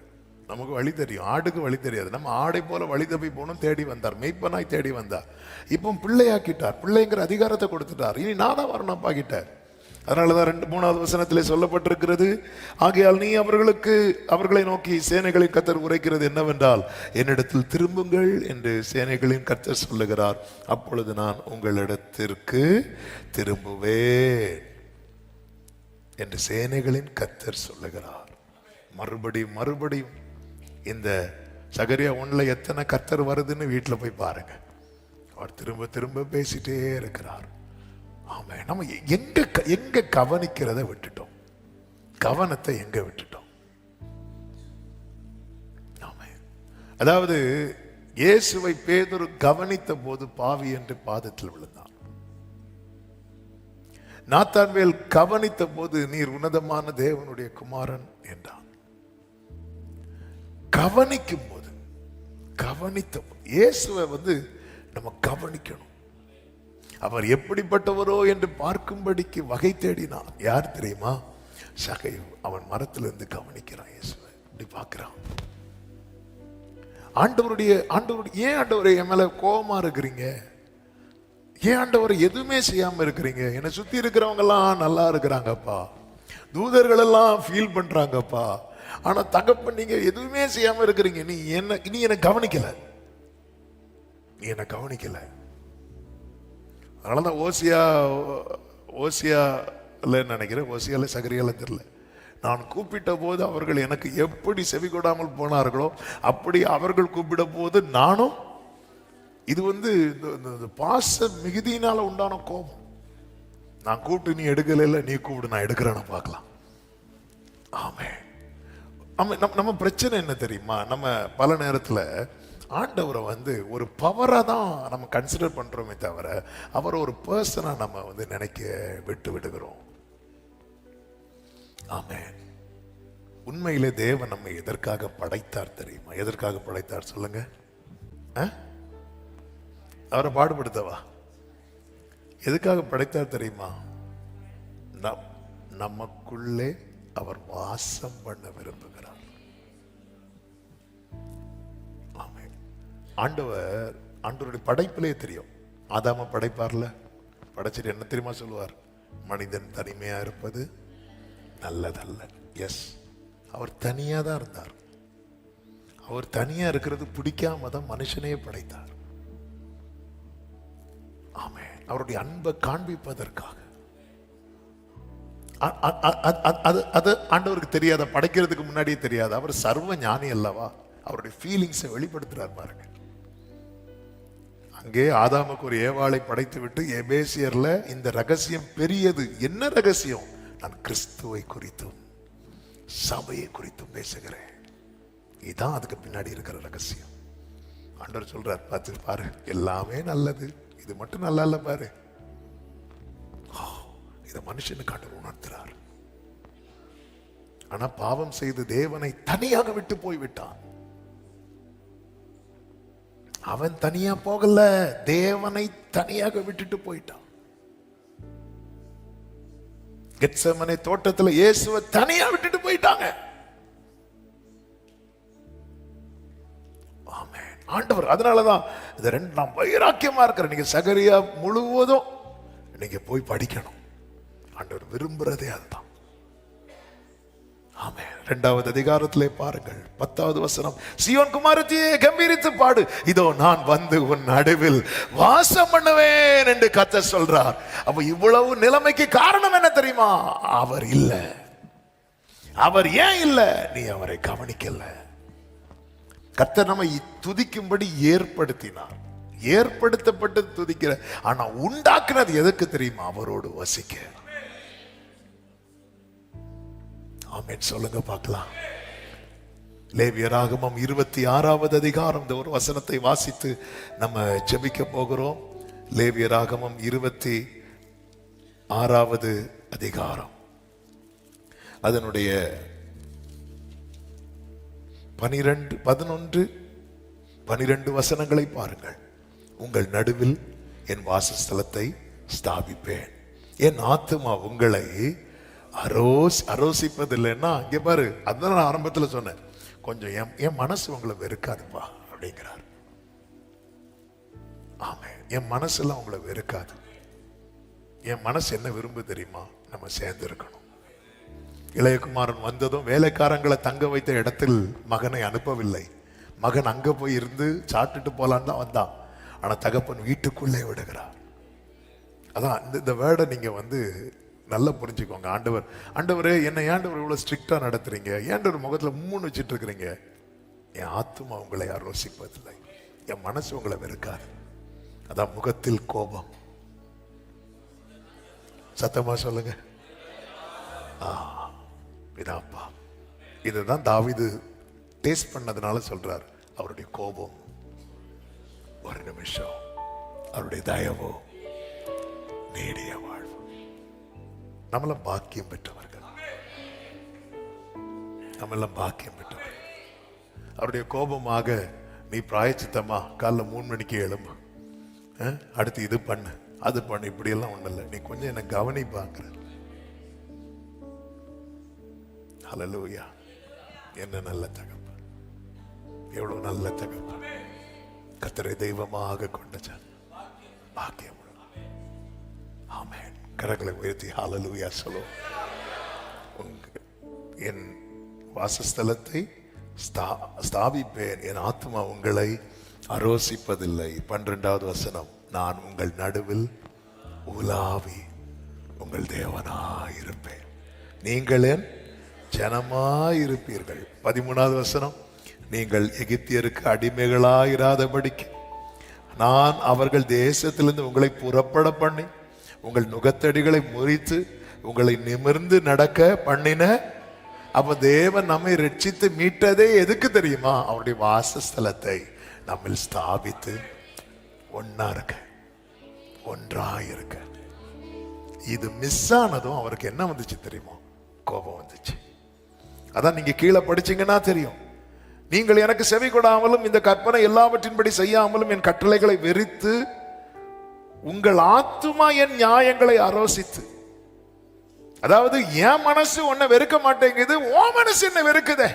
நமக்கு வழி தெரியும், ஆடுக்கு வழி தெரியாது. நம்ம ஆடை போல வழி தப்பி போகணும். தேடி வந்தார், மெய்ப்பனாய் தேடி வந்தார். இப்போ பிள்ளையாக்கிட்டார், பிள்ளைங்கிற அதிகாரத்தை கொடுத்துட்டார். இனி நான் தான் வரணும் அப்பா கிட்ட. அதனாலதான் 2-3வது வசனத்திலே சொல்லப்பட்டிருக்கிறது, ஆகையால் நீ அவர்களை நோக்கி சேனைகளின் கர்த்தர் உரைக்கிறது என்னவென்றால், என்னிடத்தில் திரும்புங்கள் என்று சேனைகளின் கர்த்தர் சொல்லுகிறார், அப்பொழுது நான் உங்களிடத்திற்கு திரும்புவேன் என்று சேனைகளின் கர்த்தர் சொல்லுகிறார். மறுபடியும் இந்த சகரியா 1ல எத்தனை கர்த்தர் வருதுன்னு வீட்டில் போய் பாருங்க. அவர் திரும்ப திரும்ப பேசிட்டே இருக்கிறார். ஆமா, நம்ம எங்க கவனிக்கிறத விட்டுட்டோம், கவனத்தை எங்க விட்டுட்டோம். ஆமா, அதாவது இயேசுவை பேதுரு கவனித்த போது பாவி என்று பாதத்தில் விழுந்தான். நாத்தான்வேல் கவனித்த போது நீர் உன்னதமான தேவனுடைய குமாரன் என்றான். கவனிக்கும் போது, இயேசுவை வந்து நம்ம கவனிக்கணும். அவர் எப்படிப்பட்டவரோ என்று பார்க்கும்படிக்கு வகை தேடினான். யார் தெரியுமா? சகையு. அவன் மரத்திலிருந்து கவனிக்கிறான், இயேசுவை இப்படி பார்க்கிறான். ஆண்டவருடைய ஏன் ஆண்டவரை என் மேல கோபமா இருக்கிறீங்க? ஏன் ஆண்டவர் எதுவுமே செய்யாம இருக்கிறீங்க? என்னை சுத்தி இருக்கிறவங்க எல்லாம் நல்லா இருக்கிறாங்கப்பா, தூதர்கள் எல்லாம் ஃபீல் பண்றாங்கப்பா, ஆனா தகப்பன் நீங்க எதுவுமே செய்யாம இருக்கிறீங்க. நீ என்ன கவனிக்கல, அதனாலதான் ஓசியால நினைக்கிறேன், ஓசியால சகரியால தெரியல, நான் கூப்பிட்ட போது அவர்கள் எனக்கு எப்படி செவி கொடாமல் போனார்களோ அப்படி அவர்கள் கூப்பிட போது நானும். இது வந்து இந்த பாச மிகுதியினால உண்டான கோபம். நான் கூப்பிட்டு நீ எடுக்கல, நீ கூப்பிடு நான் எடுக்கிறேன்னு பார்க்கலாம். ஆமே. நம்ம பிரச்சனை என்ன தெரியுமா? நம்ம பல நேரத்தில் ஆண்டவரை வந்து ஒரு பவரை தான் நம்ம கன்சிடர் பண்றோமே தவிர அவரை ஒரு பர்சனா நம்ம வந்து நினைக்க விடுகிறோம். ஆமென். உண்மையிலே தேவன் நம்மை எதற்காக படைத்தார் தெரியுமா? எதற்காக படைத்தார் சொல்லுங்க? அவரை பாடுபடுத்தவா? எதுக்காக படைத்தார் தெரியுமா? நமக்குள்ளே அவர் வாசம் பண்ண விரும்புகிறார். ஆண்டவருடைய படைப்பிலே தெரியும். ஆதாம படைப்பார்ல, படைச்சிட்டு என்ன தெரியுமா சொல்லுவார்? மனிதன் தனிமையா இருப்பது நல்லதல்ல. எஸ், அவர் தனியா தான் இருந்தார். அவர் தனியா இருக்கிறது பிடிக்காம தான் மனுஷனையே படைத்தார். ஆமே, அவருடைய அன்பை காண்பிப்பதற்காக. அது ஆண்டவருக்கு தெரியாத, படைக்கிறதுக்கு முன்னாடியே தெரியாது. அவர் சர்வ ஞானி அல்லவா? அவருடைய ஃபீலிங்ஸை வெளிப்படுத்துறார் பாருங்க. அங்கே ஆதாமுக்கு ஒரு ஏவாளை படைத்து விட்டு எபேசியர்ல இந்த ரகசியம் பெரியது. என்ன ரகசியம்? நான் கிறிஸ்துவை குறித்தும் சபையை குறித்தும் பேசுகிறேன். இதுதான் அதுக்கு பின்னாடி இருக்கிற ரகசியம். ஆண்டவர் சொல்றார், பார்த்து பாரு, எல்லாமே நல்லது, இது மட்டும் நல்லா இல்ல பாரு. இதை மனுஷனுக்கு ஆண்டவர் உணர்த்துறார். ஆனா பாவம் செய்து தேவனை தனியாக விட்டு போய்விட்டான். அவன் தனியா போகல, தேவனை தனியாக விட்டுட்டு போயிட்டான். கெத்செமனே தோட்டத்துல இயேசுவை தனியா விட்டுட்டு போயிட்டாங்க. ஆமென். ஆண்டவர் அதனாலதான் இது ரெண்டு நான் வைராக்கியமா இருக்கிறேன். நீங்க சகரியா முழுவதும் நீங்க போய் படிக்கணும். ஆண்டவர் விரும்புறதே அதுதான். ஆமென். 2வது அதிகாரத்திலே பாருங்கள் 10வது வசனம். சீயோன் குமாரத்தியே கம்பீரித்து பாடு, இதோ நான் வந்து உன் நடுவில் வாசம் பண்ணுவேன் என்று கர்த்தர் சொல்றார். அப்ப இவ்வளவு நிலைமைக்கு காரணம் என்ன தெரியுமா? அவர் இல்ல. அவர் ஏன் இல்ல? நீ அவரை கவனிக்கல. கர்த்தர் நம்மை துதிக்கும்படி ஏற்படுத்தினார். ஏற்படுத்தப்பட்டு துதிக்கிற, ஆனா உண்டாக்குனது எதுக்கு தெரியுமா? அவரோடு வசிக்க. ஆமென் சொல்லுங்க பார்க்கலாம். லேவியராகமம் 26வது அதிகாரம், இந்த ஒரு வசனத்தை வாசித்து நம்ம ஜெபிக்க போகிறோம். லேவியராகமம் 26வது அதிகாரம், அதனுடைய 12, 11, 12 வசனங்களை பாருங்கள். உங்கள் நடுவில் என் வாசஸ்தலத்தை ஸ்தாபிப்பேன், என் ஆத்துமா உங்களை அரோசிப்பதில்லைன்னா, இங்க பாரு, அதான் நான் ஆரம்பத்தில் சொன்னேன், கொஞ்சம் என் மனசு உங்களை வெறுக்காதுப்பா அப்படிங்கிறார். ஆமே, என் மனசுலாம் உங்களை வெறுக்காது. என் மனசு என்ன விரும்பு தெரியுமா? நம்ம சேர்ந்து இருக்கணும். இளையகுமாரன் வந்ததும் வேலைக்காரங்களை தங்க வைத்த இடத்தில் மகனை அனுப்பவில்லை. மகன் அங்க போய் இருந்து சாப்பிட்டுட்டு போலான்னு தான் வந்தான். ஆனா தகப்பன் வீட்டுக்குள்ளே விடுகிறார். அதான் இந்த வேர்டை நீங்க நல்லா புரிஞ்சுக்கோங்க. ஆண்டவரே என்னை ஏண்டவர் இவ்வளவு ஸ்ட்ரிக்டா நடத்துறீங்க? ஏண்டவர் முகத்துல முன்னு வச்சுட்டு இருக்கிறீங்க? என் ஆத்துமா உங்களை ஆலோசிப்பதில்லை, என் மனசு உங்களை வெறுக்காது. அதான் முகத்தில் கோபம். சத்தமா சொல்லுங்க. இதாப்பா, இதுதான் தாவீது டேஸ்ட் பண்ணதுனால சொல்றார். அவருடைய கோபம் ஒரு நிமிஷம், அவருடைய தயவோ நீடிய வாழ்வு. நம்மளாம் பாக்கியம் பெற்றவர்கள், நம்மெல்லாம் பாக்கியம் பெற்றவர்கள். அவருடைய கோபமாக, நீ பிராயச்சித்தமா காலைல 3 மணிக்கு எழும்பு, அடுத்து இது பண்ணு அது பண்ணு, இப்படி எல்லாம் ஒண்ணு இல்லை, நீ கொஞ்சம் என்ன கவனிப்பாங்கிற. ஹல்லேலூயா. என்ன நல்ல தகப்பன், எவ்வளவு நல்ல தகப்பன். கர்த்தரை தெய்வமாக கொண்ட பாக்கியம். ஆமென். கரங்களை உயர்த்தி ஹல்லேலூயா சொல்லுவோம். என் வாசஸ்தலத்தை ஸ்தாபிப்பேன், என் ஆத்துமா உங்களை அரோசிப்பதில்லை. 12வது வசனம். நான் உங்கள் நடுவில் உலாவி உங்கள் தேவனாயிருப்பேன், நீங்கள் என் ஜனமாயிருப்பீர்கள். 13வது வசனம். நீங்கள் எகிப்தியருக்கு அடிமைகளாயிராதபடிக்கு நான் அவர்கள் தேசத்திலிருந்து உங்களை புறப்பட பண்ணி உங்கள் நுகத்தடிகளை முறித்து உங்களை நிமிர்ந்து நடக்க பண்ணின. அப்ப தேவன் நம்மை ரட்சித்து மீட்டதே எதுக்கு தெரியுமா? அவருடைய வாசஸ்தலத்தை நம்மில் ஸ்தாபித்து ஒன்னா இருக்க, ஒன்றாயிருக்க. இது மிஸ் ஆனதும் அவருக்கு என்ன வந்துச்சு தெரியுமா? கோபம் வந்துச்சு. அதான் நீங்க கீழே படிச்சீங்கன்னா தெரியும். நீங்கள் எனக்கு செவி கொடாமலும் இந்த கற்பனை எல்லாவற்றின்படி செய்யாமலும் என் கட்டளைகளை வெறித்து உங்கள் ஆத்துமா என் நியாயங்களை அரோசித்து. அதாவது என் மனசு உன்னை வெறுக்க மாட்டேங்குது, உன் மனசு என்ன வெறுக்குதே.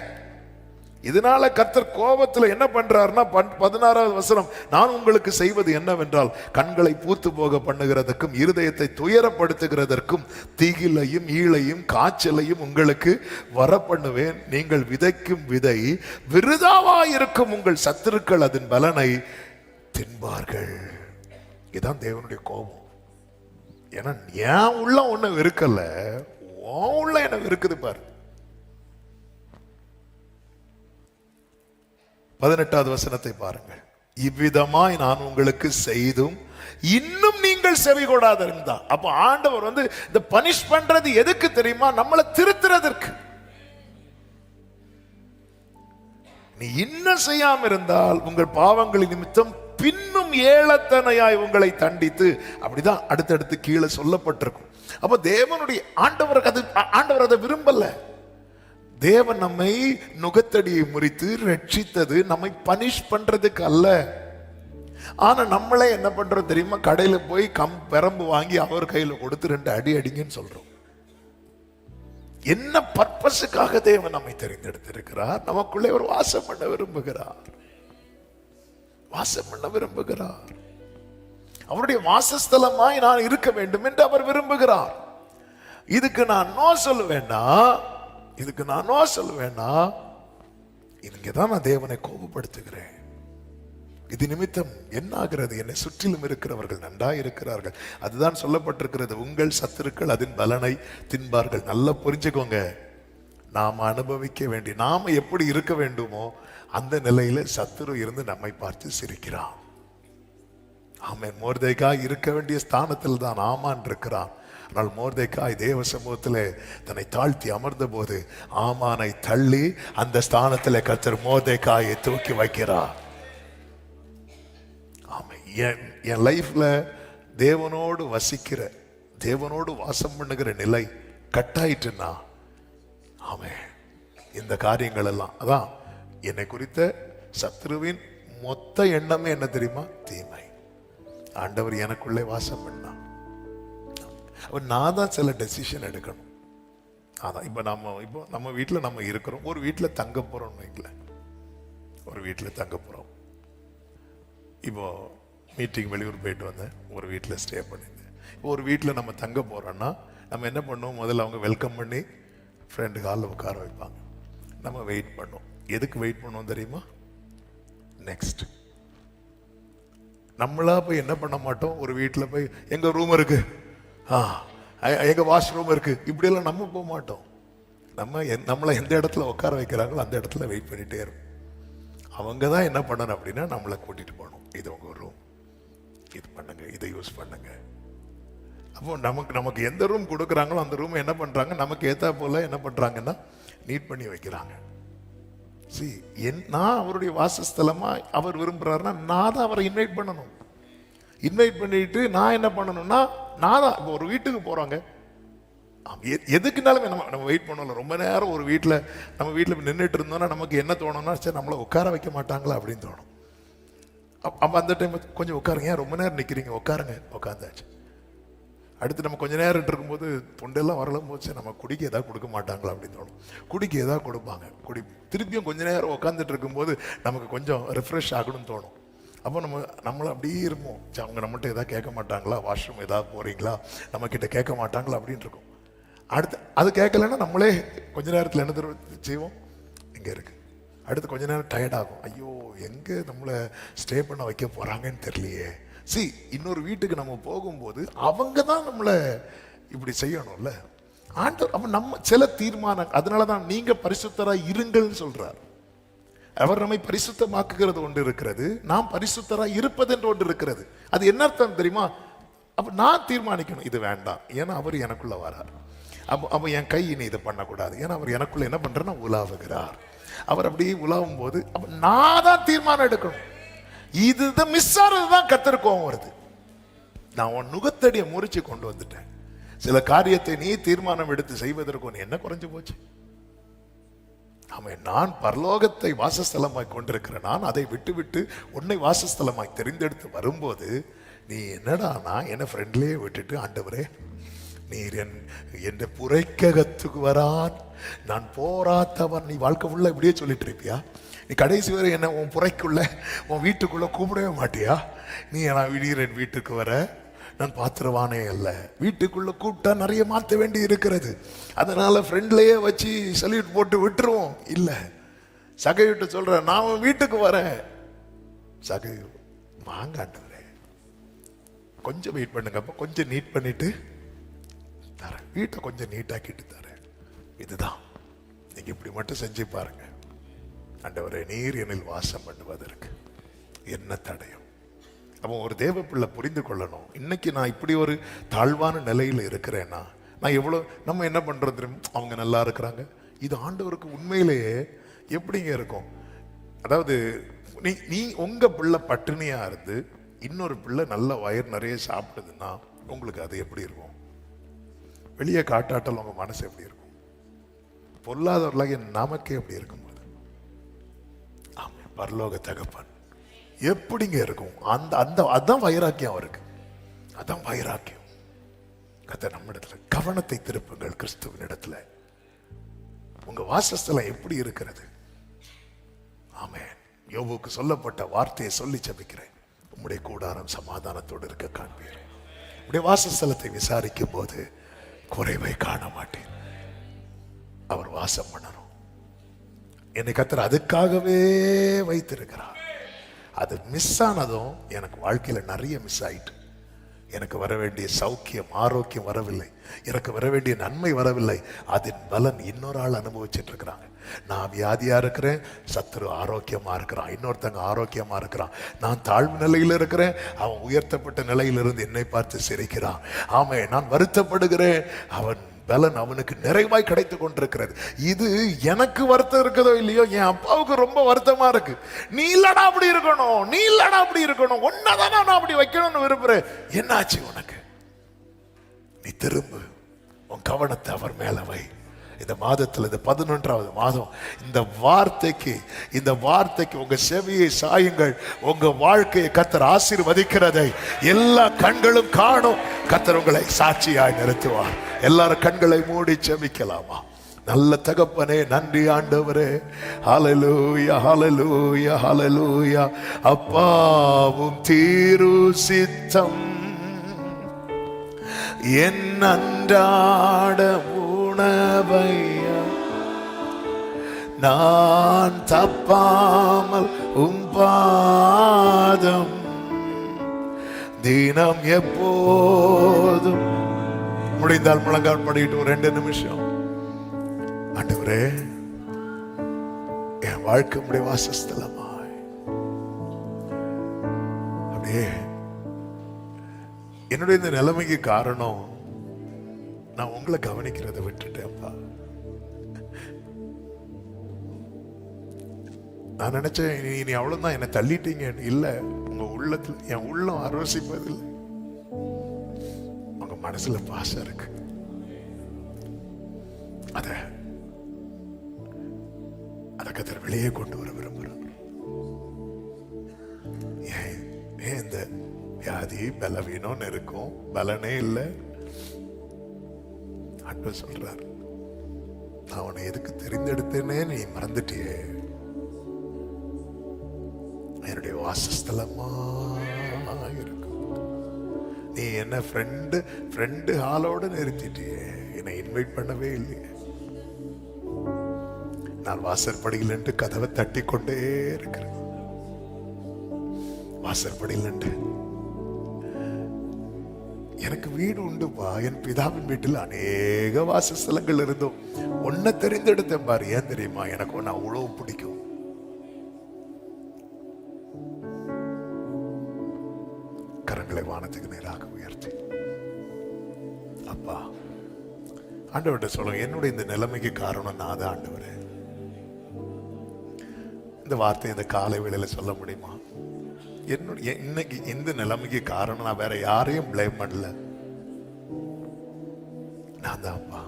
இதனால கர்த்தர் கோபத்துல என்ன பண்றாருன்னா 16வது வசனம். நான் உங்களுக்கு செய்வது என்னவென்றால் கண்களை பூத்து போக பண்ணுகிறதற்கும் இருதயத்தை துயரப்படுத்துகிறதற்கும் திகிலையும் ஈழையும் காய்ச்சலையும் உங்களுக்கு வர பண்ணுவேன். நீங்கள் விதைக்கும் விதை விருதாவாயிருக்கும், உங்கள் சத்துருக்கள் அதன் பலனை தின்பார்கள். இதுதான் தேவனுடைய கோபம். ஏன்னா ஏன் உள்ள ஒண்ணு வெறுக்கல, உன் உள்ள என்ன வெறுக்குது பாரு. 18வது வசனத்தை பாருங்கள். இவ்விதமாய் நான் உங்களுக்கு செய்தும் இன்னும் நீங்கள் செவி கொடாதிருந்தா. அப்ப ஆண்டவர் இந்த பனிஷ் பண்றது எதுக்கு தெரியுமா? நம்மளை திருத்துறதற்கு. நீ இன்னும் செய்யாம இருந்தால் உங்கள் பாவங்களின் நிமித்தம் பின்னும் ஏளத்தனையாய் உங்களை தண்டித்து, அப்படிதான் அடுத்தடுத்து கீழே சொல்லப்பட்டிருக்கும். அப்ப தேவனுடைய ஆண்டவர் அதை விரும்பல. தேவன் நம்மை நுகத்தடியை முறித்து ரட்சித்தது நம்மை பனிஷ் பண்றதுக்கு அல்ல. ஆனா நம்மளே என்ன பண்றோம் தெரியுமா? கடையில போய் பெரம்பு வாங்கி அவர் கையில கொடுத்து 2 அடி அடிங்கன்னு சொல்றோம். என்ன பர்பஸுக்காக தேவன் நம்மை தெரிந்தெடுத்திருக்கிறார்? நமக்குள்ளே ஒரு வாசம் பண்ண விரும்புகிறார், வாசம் பண்ண விரும்புகிறார். அவருடைய வாசஸ்தலமாய் நான் இருக்க வேண்டும் என்று அவர் விரும்புகிறார். இதுக்கு நான் நோ சொல்லுவேன்னா இதுக்கு நானோ சொல்லுவேன்னா, இங்கதான் நான் தேவனை கோபப்படுத்துகிறேன். இது நிமித்தம் என்ன ஆகிறது? என்னை சுற்றிலும் இருக்கிறவர்கள் நன்றாய் இருக்கிறார்கள். அதுதான் சொல்லப்பட்டிருக்கிறது, உங்கள் சத்துருக்கள் அதன் பலனை தின்பார்கள். நல்லா புரிஞ்சுக்கோங்க, நாம அனுபவிக்க வேண்டிய, நாம எப்படி இருக்க வேண்டுமோ அந்த நிலையில சத்துரு இருந்து நம்மை பார்த்து சிரிக்கிறான். ஆமென். மோர்தேகாய் இருக்க வேண்டிய ஸ்தானத்தில் தான் ஆமான் இருக்கிறான். ஆனால் மோர்தேகாய் தேவ சமூகத்திலே தன்னை தாழ்த்தி அமர்ந்த போது ஆமானை தள்ளி அந்த ஸ்தானத்திலே கர்த்தர் மோர்தேகாயை தூக்கி வைக்கிறார். ஆமென். என் லைஃப்ல தேவனோடு வசிக்கிற, தேவனோடு வாசம் பண்ணுகிற நிலை கட்டாயிட்டுன்னா, ஆமென், இந்த காரியங்கள் எல்லாம், அதான் என்னை குறித்த சத்ருவின் மொத்த எண்ணமே என்ன தெரியுமா? தீமை. ஆண்டவர் எனக்குள்ளே வாசம் பண்ணா, நான் தான் சில டெசிஷன் எடுக்கணும். அதான் இப்போ நம்ம வீட்டில் நம்ம இருக்கிறோம், ஒரு வீட்டில் தங்க போறோம் வைக்கல, ஒரு வீட்டில் தங்க போறோம். இப்போ மீட்டிங் வெளியூர் போயிட்டு வந்தேன், ஒரு வீட்டில் ஸ்டே பண்ணியிருந்தேன். இப்போ ஒரு வீட்டில் நம்ம தங்க போறோம்னா நம்ம என்ன பண்ணுவோம்? முதல்ல அவங்க வெல்கம் பண்ணி ஃப்ரெண்டு காலில் உட்கார வைப்பாங்க. நம்ம வெயிட் பண்ணுவோம். எதுக்கு வெயிட் பண்ணுவோம் தெரியுமா? நெக்ஸ்ட் நம்மளா போய் என்ன பண்ண மாட்டோம், ஒரு வீட்டில் போய் எங்க ரூம் இருக்கு, எங்க வாஷ்ரூம் இருக்கு, இப்படியெல்லாம் நம்ம போக மாட்டோம். நம்மளை எந்த இடத்துல உட்கார வைக்கிறாங்களோ அந்த இடத்துல வெயிட் பண்ணிட்டே இருக்கும். அவங்க தான் என்ன பண்ணணும் அப்படின்னா நம்மளை கூட்டிட்டு போகணும். இது உங்க ரூம், இது பண்ணுங்க, இதை யூஸ் பண்ணுங்க. அப்போ நமக்கு எந்த ரூம் கொடுக்குறாங்களோ அந்த ரூம் என்ன பண்றாங்க, நமக்கு ஏத்தா போல என்ன பண்றாங்கன்னா நீட் பண்ணி வைக்கிறாங்க. நான் அவருடைய வாசஸ்தலமா அவர் விரும்புறாருன்னா நான் தான் அவரை இன்வைட் பண்ணணும். இன்வைட் பண்ணிட்டு நான் என்ன பண்ணணும்னா, நான் தான் இப்போ ஒரு வீட்டுக்கு போறாங்க, எதுக்குனாலும் நம்ம வெயிட் பண்ணல. ரொம்ப நேரம் ஒரு வீட்டில் நம்ம வீட்டில் நின்றுட்டு இருந்தோம்னா நமக்கு என்ன தோணும்னா, சரி நம்மளை உட்கார வைக்க மாட்டாங்களா அப்படின்னு தோணும். அப்போ அந்த டைம் கொஞ்சம் உட்காருங்க, ஏன் ரொம்ப நேரம் நிற்கிறீங்க, உட்காருங்க. உட்காந்தாச்சு. அடுத்து நம்ம கொஞ்ச நேரம் இருக்கும்போது தொண்டெல்லாம் வரலும் போச்சு, நம்ம குடிக்க ஏதாவது கொடுக்க மாட்டாங்களா அப்படின்னு தோணும். குடிக்க ஏதாவது கொடுப்பாங்க, திருப்பியும் கொஞ்ச நேரம் உட்காந்துட்டு இருக்கும்போது நமக்கு கொஞ்சம் ரிஃப்ரெஷ் ஆகணும்னு தோணும். அப்போ நம்மள அப்படியே இருப்போம், அவங்க நம்மகிட்ட ஏதாவது கேட்க மாட்டாங்களா, வாஷ்ரூம் ஏதாவது போறீங்களா, நம்ம கிட்ட கேட்க மாட்டாங்களா அப்படின்னு இருக்கும். அடுத்து அது கேட்கலன்னா நம்மளே கொஞ்ச நேரத்தில் என்ன செய்வோம், இங்கே இருக்கு. அடுத்து கொஞ்ச நேரம் டயர்ட் ஆகும், ஐயோ எங்கே நம்மளை ஸ்டே பண்ண வைக்க போறாங்கன்னு தெரியலையே. இன்னொரு வீட்டுக்கு நம்ம போகும்போது அவங்க தான் நம்மளை இப்படி செய்யணும்ல ஆண்டவர். அப்ப நம்ம சில தீர்மானம், அதனாலதான் நீங்க பரிசுத்தரா இருங்கள்னு சொல்றார். அவர் நம்மை பரிசுத்தமாக்குகிறது ஒன்று இருக்கிறது, நாம் பரிசுத்தரா இருப்பது என்று ஒன்று இருக்கிறது. அது என்ன அர்த்தம் தெரியுமா? அப்ப நான் தீர்மானிக்கணும் இது வேண்டாம், ஏன்னா அவர் எனக்குள்ள வரார். அப்ப என் கை இனி இதை பண்ணக்கூடாது, ஏன்னா அவர் எனக்குள்ள என்ன பண்றேன்னா உலாவுகிறார். அவர் அப்படியே உலாவும் போது அப்ப நான் தான் தீர்மானம் எடுக்கணும். இதுதான் மிஸ் ஆறதுதான் கர்த்தருக்கு கோபம் வருது. நான் உன் நுகத்தடியை முறிச்சு கொண்டு வந்துட்டேன். சில காரியத்தை நீ தீர்மானம் எடுத்து செய்வதற்கு உன் என்ன குறைஞ்சு போச்சு? நான் பரலோகத்தை வாசஸ்தலமாய் கொண்டிருக்கிறேன், நான் அதை விட்டு விட்டு உன்னை வாசஸ்தலமாய் தெரிந்தெடுத்து வரும்போது நீ என்னடானா என்ன ஃப்ரெண்ட்லேயே விட்டுட்டு, ஆண்டவரே நீர் என் புரைக்ககத்துக்கு வரான், நான் போராத்தவன், நீ வாழ்க்கை உள்ள இப்படியே சொல்லிட்டு இருப்பியா? நீ கடைசி வரை என்ன உன் புறைக்குள்ள உன் வீட்டுக்குள்ள கூப்பிடவே மாட்டியா? நீ நான் விடுகிறேன் வீட்டுக்கு வர, நான் பாத்திரவானே அல்ல. வீட்டுக்குள்ள கூப்பிட்டா நிறைய மாற்ற வேண்டி இருக்கிறது, அதனால ஃப்ரெண்ட்லயே வச்சு சல்யூட் போட்டு விட்டுருவோம். இல்ல, சகைவிட்டு சொல்ற, நான் உன் வீட்டுக்கு வரேன். சகை வாங்காண்டவரே கொஞ்சம் வெயிட் பண்ணுங்க, அப்ப கொஞ்சம் நீட் பண்ணிட்டு தரேன், வீட்டை கொஞ்சம் நீட்டாக்கிட்டு தரேன். இதுதான் நீங்க இப்படி மட்டும் செஞ்சு பாருங்க. ஆண்டவரே நீர் என்னில் வாசம் பண்ணுவதற்கு என்ன தடையும்? அப்போ ஒரு தேவ பிள்ளை புரிந்து கொள்ளணும், இன்னைக்கு நான் இப்படி ஒரு தாழ்வான நிலையில் இருக்கிறேன்னா நான் எவ்வளோ, நம்ம என்ன பண்றது தெரியும், அவங்க நல்லா இருக்கிறாங்க, இது ஆண்டவருக்கு உண்மையிலேயே எப்படிங்க இருக்கும்? அதாவது நீ உங்க பிள்ளை பட்டினியா இருந்து இன்னொரு பிள்ளை நல்ல வயிறு நிறைய சாப்பிடுதுன்னா உங்களுக்கு அது எப்படி இருக்கும்? வெளியே காட்டாட்டல் உங்க மனசு எப்படி இருக்கும்? பொல்லாதவர்களாக நமக்கே எப்படி இருக்கும்போது பரலோக தகப்பன் எப்படிங்க இருக்கும்? அதான் வைராக்கியம் அவருக்கு, அதான் வைராக்கியம். கர்த்தர் நம்ம இடத்துல கவனத்தை திருப்புங்கள், கிறிஸ்துவின் இடத்துல. உங்க வாசஸ்தலம் எப்படி இருக்கிறது? ஆமென். யோபுக்கு சொல்லப்பட்ட வார்த்தையை சொல்லி ஜெபிக்கிறேன், உம்முடைய கூடாரம் சமாதானத்தோடு இருக்க காண்பீர். உம்முடைய வாசஸ்தலத்தை விசாரிக்கும் போது குறைவை காண மாட்டேன். அவர் வாசம் பண்ணணும். என்னை கர்த்தர் அதுக்காகவே வைத்திருக்கிறார். அது மிஸ் ஆனதும் எனக்கு வாழ்க்கையில நிறைய மிஸ் ஆயிட்டு. எனக்கு வர வேண்டிய சௌக்கியம் ஆரோக்கியம் வரவில்லை, எனக்கு வர வேண்டிய நன்மை வரவில்லை. அதன் பலன் இன்னொரு ஆள் அனுபவிச்சுட்டு இருக்கிறாங்க. நான் வியாதியா இருக்கிறேன், சத்துரு ஆரோக்கியமா இருக்கிறான், இன்னொருத்தங்க ஆரோக்கியமா இருக்கிறான். நான் தாழ்வு நிலையில் இருக்கிறேன், அவன் உயர்த்தப்பட்ட நிலையிலிருந்து என்னை பார்த்து சிரிக்கிறான். ஆமே, நான் வருத்தப்படுகிறேன், அவன் பலன் அவனுக்கு நிறைவாய் கிடைத்து கொண்டிருக்கிறது. இது எனக்கு வருத்தம் இருக்குதோ இல்லையோ, என் அப்பாவுக்கு ரொம்ப வருத்தமா இருக்கு. நீ இல்லடா அப்படி இருக்கணும், நீ இல்லடா அப்படி இருக்கணும், ஒன்னதான் நான் அப்படி வைக்கணும்னு விரும்புறேன். என்னாச்சு உனக்கு? நீ திரும்ப உன் கவனத்தை அவர் மேல வை. இந்த மாதத்துல, இந்த 11வது மாதம், இந்த வார்த்தைக்கு உங்க செவியை சாயுங்கள். உங்க வாழ்க்கையை கர்த்தர் ஆசீர்வதிக்கிறதை எல்லா கண்களும் காணும். கர்த்தர் உங்களை சாட்சியாய் நிறுத்துவார். எல்லாரும் கண்களை மூடி செபிக்கலாமா? நல்ல தகப்பனே, நன்றி ஆண்டவரே. ஹல்லேலூயா, ஹல்லேலூயா, ஹல்லேலூயா. அப்பாவும் தீரு சித்தம் என் அன்றாட உணவையா நான் தப்பாமல் பாதம் தினம் எப்போதும். முடிந்தால் முழங்கால் படிட்டு ஒரு 2 நிமிஷம். ஆண்டவரே, என் வாழ்க்கை உடைய வாசஸ்தலமாய் அப்படியே. என்னுடைய இந்த நிலைமைக்கு காரணம் நான் உங்களை கவனிக்கிறத விட்டுட்டேன்ப்பா. நான் நினைச்சேன் நீ அவ்வளவுதான் என்னை தள்ளிட்டீங்க. இல்ல, உங்க உள்ளத்துல என் உள்ளம் ஆரோசிப்பதில்லை, உங்க மனசுல பாசம் இருக்கு. அத கர்த்தர் வெளியே கொண்டு வர விரும்புறேன். ஏன் இந்த வியாதி பலவீனம் இருக்கும், பலனே இல்லை. ஆண்டவர் சொல்றார், நான் உன்னை எதுக்கு தெரிந்தெடுத்தேனே நீ மறந்துட்டியே. என்னுடைய வாசஸ்தலமா இருக்கும். நீ என்ன ஃப்ரெண்டு ஹாலோட நிறுத்திட்டியே, என்னை இன்வைட் பண்ணவே இல்லையே. நான் வாசற்படியில் நின்று கதவை தட்டி கொண்டே இருக்கிறேன். வாசற்படியில் நின்று, எனக்கு வீடு உண்டுப்பா, என் பிதாவின் வீட்டில் அநேக வாசஸ்தலங்கள் இருந்தோம், ஒன்ன தெரிந்தெடுத்தேன் பாரு. ஏன் தெரியுமா? எனக்கு ஒன்னு அவ்வளவு பிடிக்கும். கரங்களை வானத்துக்கு நேராக உயர்த்தி, அப்பா ஆண்டவர்கிட்ட சொல்லுங்க, என்னுடைய இந்த நிலைமைக்கு காரணம் நான் தான் ஆண்டவரே. இந்த வார்த்தை இந்த காலை வேளையில சொல்ல முடியுமா? என்னுடைய இன்னைக்கு இந்த நிலைமைக்கு காரணம் நான் வேற யாரையும் பிளேம் பண்ணல, நான் தான் அப்பா,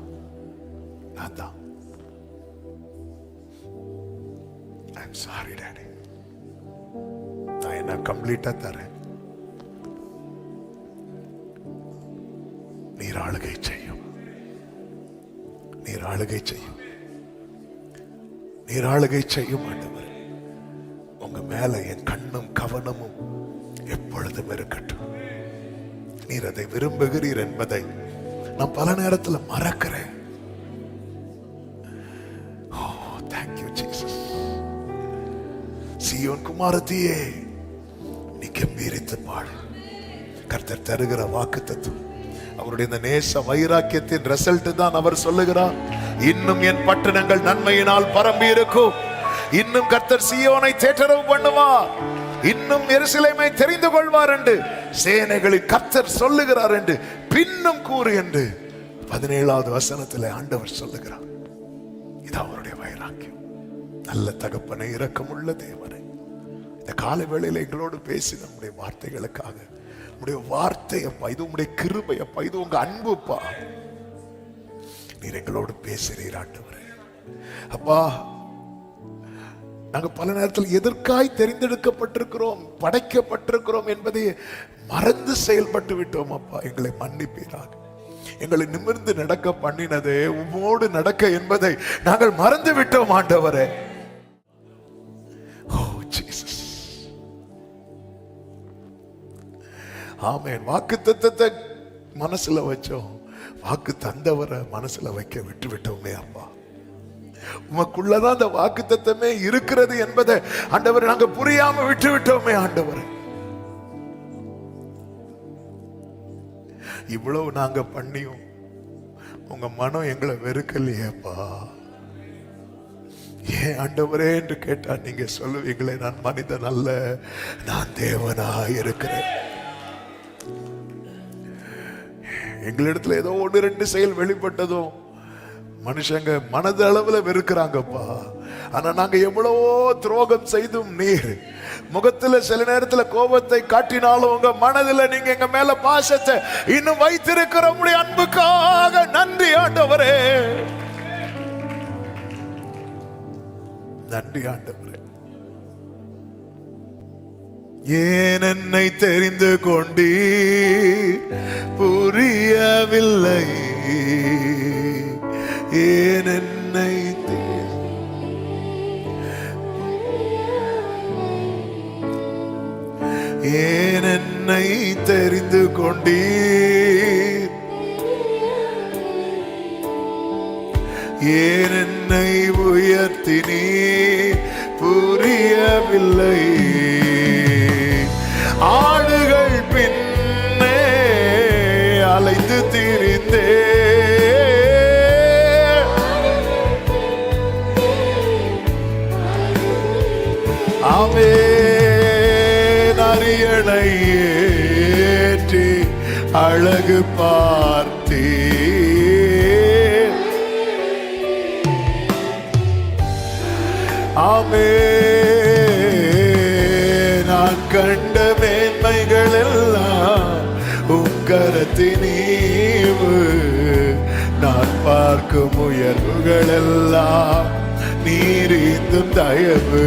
நான் தான். ஐம் சாரி டாடி, நான் என்ன கம்ப்ளீட்டா தரேன். நீர் ஆளுகை செய்யும், நீர் ஆளுகை செய்யும், நீர் ஆளுகை செய்யும் ஆண்டவர். உங்க மேல என் கண்ணும் கவனமும் எப்பொழுதும் இருக்கட்டும். நீர் அதை விரும்புகிறீர் என்பதை நான் பல நேரத்தில் மறக்கிறேன். Thank you Jesus. சீயோன் குமாரத்தியே, நீ கம்பீரித்து பாடு. கர்த்தர் தருகிற வாக்குத்தத்தம், அவருடைய இந்த நேச வைராக்கியத்தின் ரிசல்ட் தான் அவர் சொல்லுகிறார். இன்னும் என் பட்டணங்கள் நன்மையினால் பரம்பி இருக்கும். இன்னும் கர்த்தர் சீயோனை தேற்றரவு பண்ணுவார், இன்னும் எருசலேமை தெரிந்து கொள்வார் என்று சேனைகளில் கர்த்தர் சொல்லுகிறார் என்று பின்னும் கூறு என்று 17வது வசனத்தில் ஆண்டவர் சொல்லுகிறார். இது அவருடைய வைராக்கியம். நல்ல தகப்பனை, இரக்கமுள்ள தேவனை, இந்த காலை வேளையில எங்களோடு பேசி நம்முடைய வார்த்தைகளுக்காக, உடைய வார்த்தை அப்பா, இது உங்களுடைய கிருபை அப்பா, இது உங்க அன்புப்பா. நீர் எங்களோடு பேசுறீர் ஆண்டவரே. அப்பா, நாங்கள் பல நேரத்தில் எதற்காய் தெரிந்தெடுக்கப்பட்டிருக்கிறோம், படைக்கப்பட்டிருக்கிறோம் என்பதை மறந்து செயல்பட்டு விட்டோம் அப்பா. எங்களை மன்னிப்பீராக. எங்களை நிமிர்ந்து நடக்க பண்ணினதே உம்மோடு நடக்க என்பதை நாங்கள் மறந்து விட்டோம் ஆண்டவரே. ஓ ஜீசஸ், ஆமென். வாக்கு தத்தத்தை மனசுல வச்சோம், வாக்கு தந்தவரை மனசுல வைக்க விட்டு விட்டோமே அப்பா. உமக்குள்ளதான் அந்த வாக்குத்தத்தமே இருக்கிறது என்பதை ஆண்டவர் நாங்க புரியாம விட்டு விட்டோமே ஆண்டவர். இவ்வளவு நாங்க பண்ணியும் உங்க மனம் எங்களை வெறுக்கலையேப்பா. ஏன் ஆண்டவரே என்று கேட்டா நீங்க சொல்லுவீங்களே, நான் மனிதன் அல்ல, நான் தேவனாய் இருக்கிறேன். எங்களிடத்துல ஏதோ 1-2 செயல் வெளிப்பட்டதும் மனுஷங்க மனது அளவுல வெறுக்கிறாங்கப்பா. ஆனா நாங்க எவ்வளவோ துரோகம் செய்தும் நீர் முகத்துல சில நேரத்துல கோபத்தை காட்டினாலும் உங்க மனதுல நீங்க எங்க மேல பாசத்தை இன்னும் வைத்திருக்கிற உங்களுடைய அன்புக்காக நன்றி ஆண்டவரே, நன்றி ஆண்டவரே. ஏன் என்னை தெரிந்து கொண்டீ புரியவில்லை, ஏன் என்னை ஏன் என்னை தெரிந்து கொண்டீர், ஏன் என்னை உயர்த்தினீர் புரியவில்லை. ஆடுகள் பின்னே அலைந்து திரிந்தே ஆமென் அரியணை ஏற்றி அழகு பார்த்தே ஆமென் நான் கண்ட மேன்மைகள் எல்லாம் உக்கரத்தின் ஈவு, நான் பார்க்கும் உயர்வுகள் எல்லாம் நீரிந்தும் தயவு.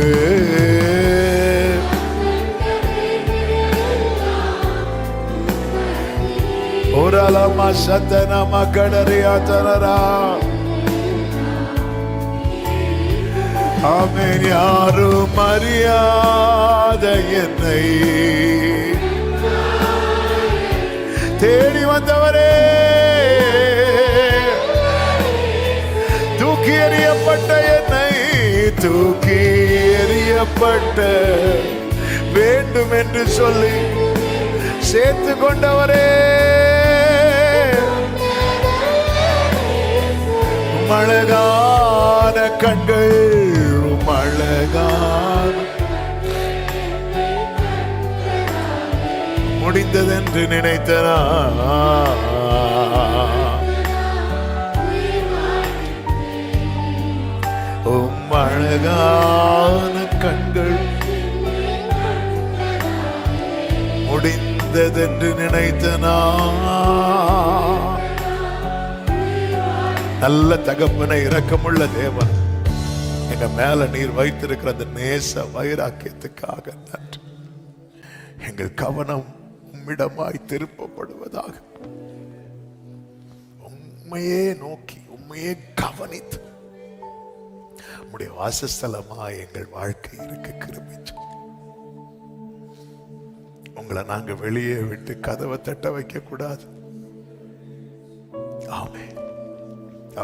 ஓரலமா சத்தனமா கடறியா தனரா ஆமென் யாரும் அறியாத என்னை தேடி வந்தவரே, தூக்கி எறியப்பட்ட என்னை தூக்கி எறியப்பட்ட வேண்டும் என்று சொல்லி சேர்த்து கொண்டவரே, அழகான கண்கள் அழகான முடிந்ததென்று நினைத்தனா அழகான கண்கள் முடிந்ததென்று நினைத்தனா. நல்ல தகப்பனை, இரக்கமுள்ள தேவன், எங்க மேல நீர் வைத்திருக்கிற அந்த நேச வைராக்கியத்துக்காக நன்றி. எங்கள் கவனம் உம்மிடமாய் திருப்பப்படுவதாக, உண்மையே நோக்கி உண்மையே கவனித்து உம்முடைய வாசஸ்தலமாய் எங்கள் வாழ்க்கை இருக்க கிருபை. உங்களை நாங்க வெளியே விட்டு கதவை தட்ட வைக்க கூடாது. ஆமென்.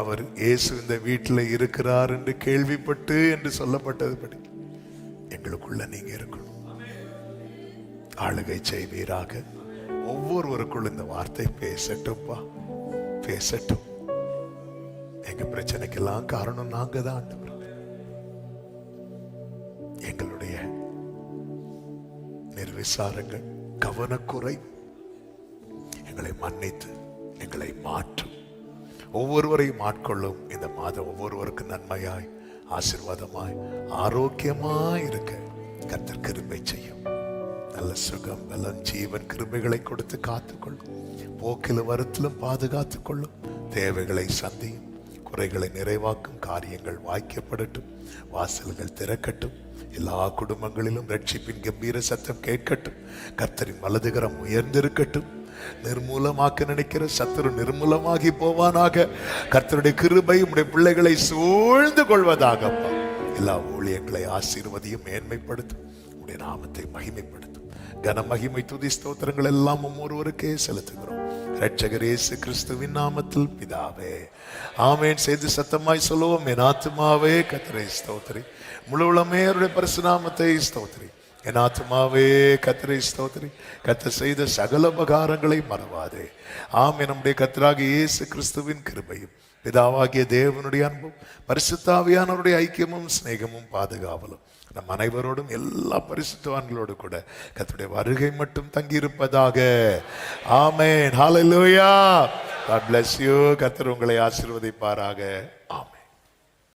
அவர் இயேசு இந்த வீட்டில் இருக்கிறார் என்று கேள்விப்பட்டு என்று சொல்லப்பட்டதுபடி எங்களுக்குள்ள நீங்க இருக்கணும். ஆளுகை செய்வீராக. ஒவ்வொருவருக்குள்ள இந்த வார்த்தை பேசட்டும்பா, பேசட்டும். எங்க பிரச்சனைக்கெல்லாம் காரணம் நாங்க தான் ஆண்டவர். எங்களுடைய நிர்விசாரங்கள், கவனக்குறை எங்களை மன்னித்து எங்களை மாற்றும். ஒவ்வொருவரையும் ஆட்கொள்ளும். இந்த மாதம் ஒவ்வொருவருக்கும் நன்மையாய், ஆசீர்வாதமாய், ஆரோக்கியமாய் இருக்க கர்த்தர் கிருபை செய்யும். நல்ல சுகம், பலம், ஜீவன் கிருபைகளை கொடுத்து காத்துக்கொள்ளும். போக்கிலும் வரத்திலும் பாதுகாத்துக் கொள்ளும். தேவைகளை சந்தியும், குறைகளை நிறைவாக்கும். காரியங்கள் வாய்க்கப்படட்டும், வாசல்கள் திறக்கட்டும். எல்லா குடும்பங்களிலும் ரட்சிப்பின் கம்பீர சத்தம் கேட்கட்டும். கர்த்தரின் வலதுகரம் உயர்ந்திருக்கட்டும். நிர்மூலமாக்க நினைக்கிற சத்துரு நிர்மூலமாகி போவானாக. கர்த்தருடைய கிருபை உம்முடைய பிள்ளைகளை சூழ்ந்து கொள்வதாக. எல்லா ஊழியங்களை ஆசீர்வதியும், மேன்மைப்படுத்தும். உம்முடைய நாமத்தை மகிமைப்படுத்தும். கன மகிமை துதி ஸ்தோத்திரங்கள் எல்லாம் ஒருவருக்கே செலுத்துகிறோம். இரட்சகர் இயேசு கிறிஸ்துவின் நாமத்தில் பிதாவே ஆமென். செய்து சத்தமாய் சொல்லுவோம். என் ஆத்துமாவே கர்த்தரை ஸ்தோத்திரி, முழு உளமே அவருடைய பரிசுநாமத்தை ஸ்தோத்திரி. என் ஆத்துமாவே கர்த்தரை ஸ்தோத்திரி, கர்த்தர் செய்த சகல உபகாரங்களை மறவாதே. ஆமென். நம்முடைய கர்த்தராகிய இயேசு கிறிஸ்துவின் கிருபையும் பிதாவாகிய தேவனுடைய அன்பும் பரிசுத்தாவியானவருடைய ஐக்கியமும் சிநேகமும் பாதுகாவலும் நம் அனைவரோடும் எல்லா பரிசுத்தவான்களோடு கூட கர்த்தருடைய வருகை மட்டும் தங்கியிருப்பதாக. ஆமென். ஹல்லேலூயா. God bless you. கர்த்தர் உங்களை ஆசீர்வதிப்பாராக.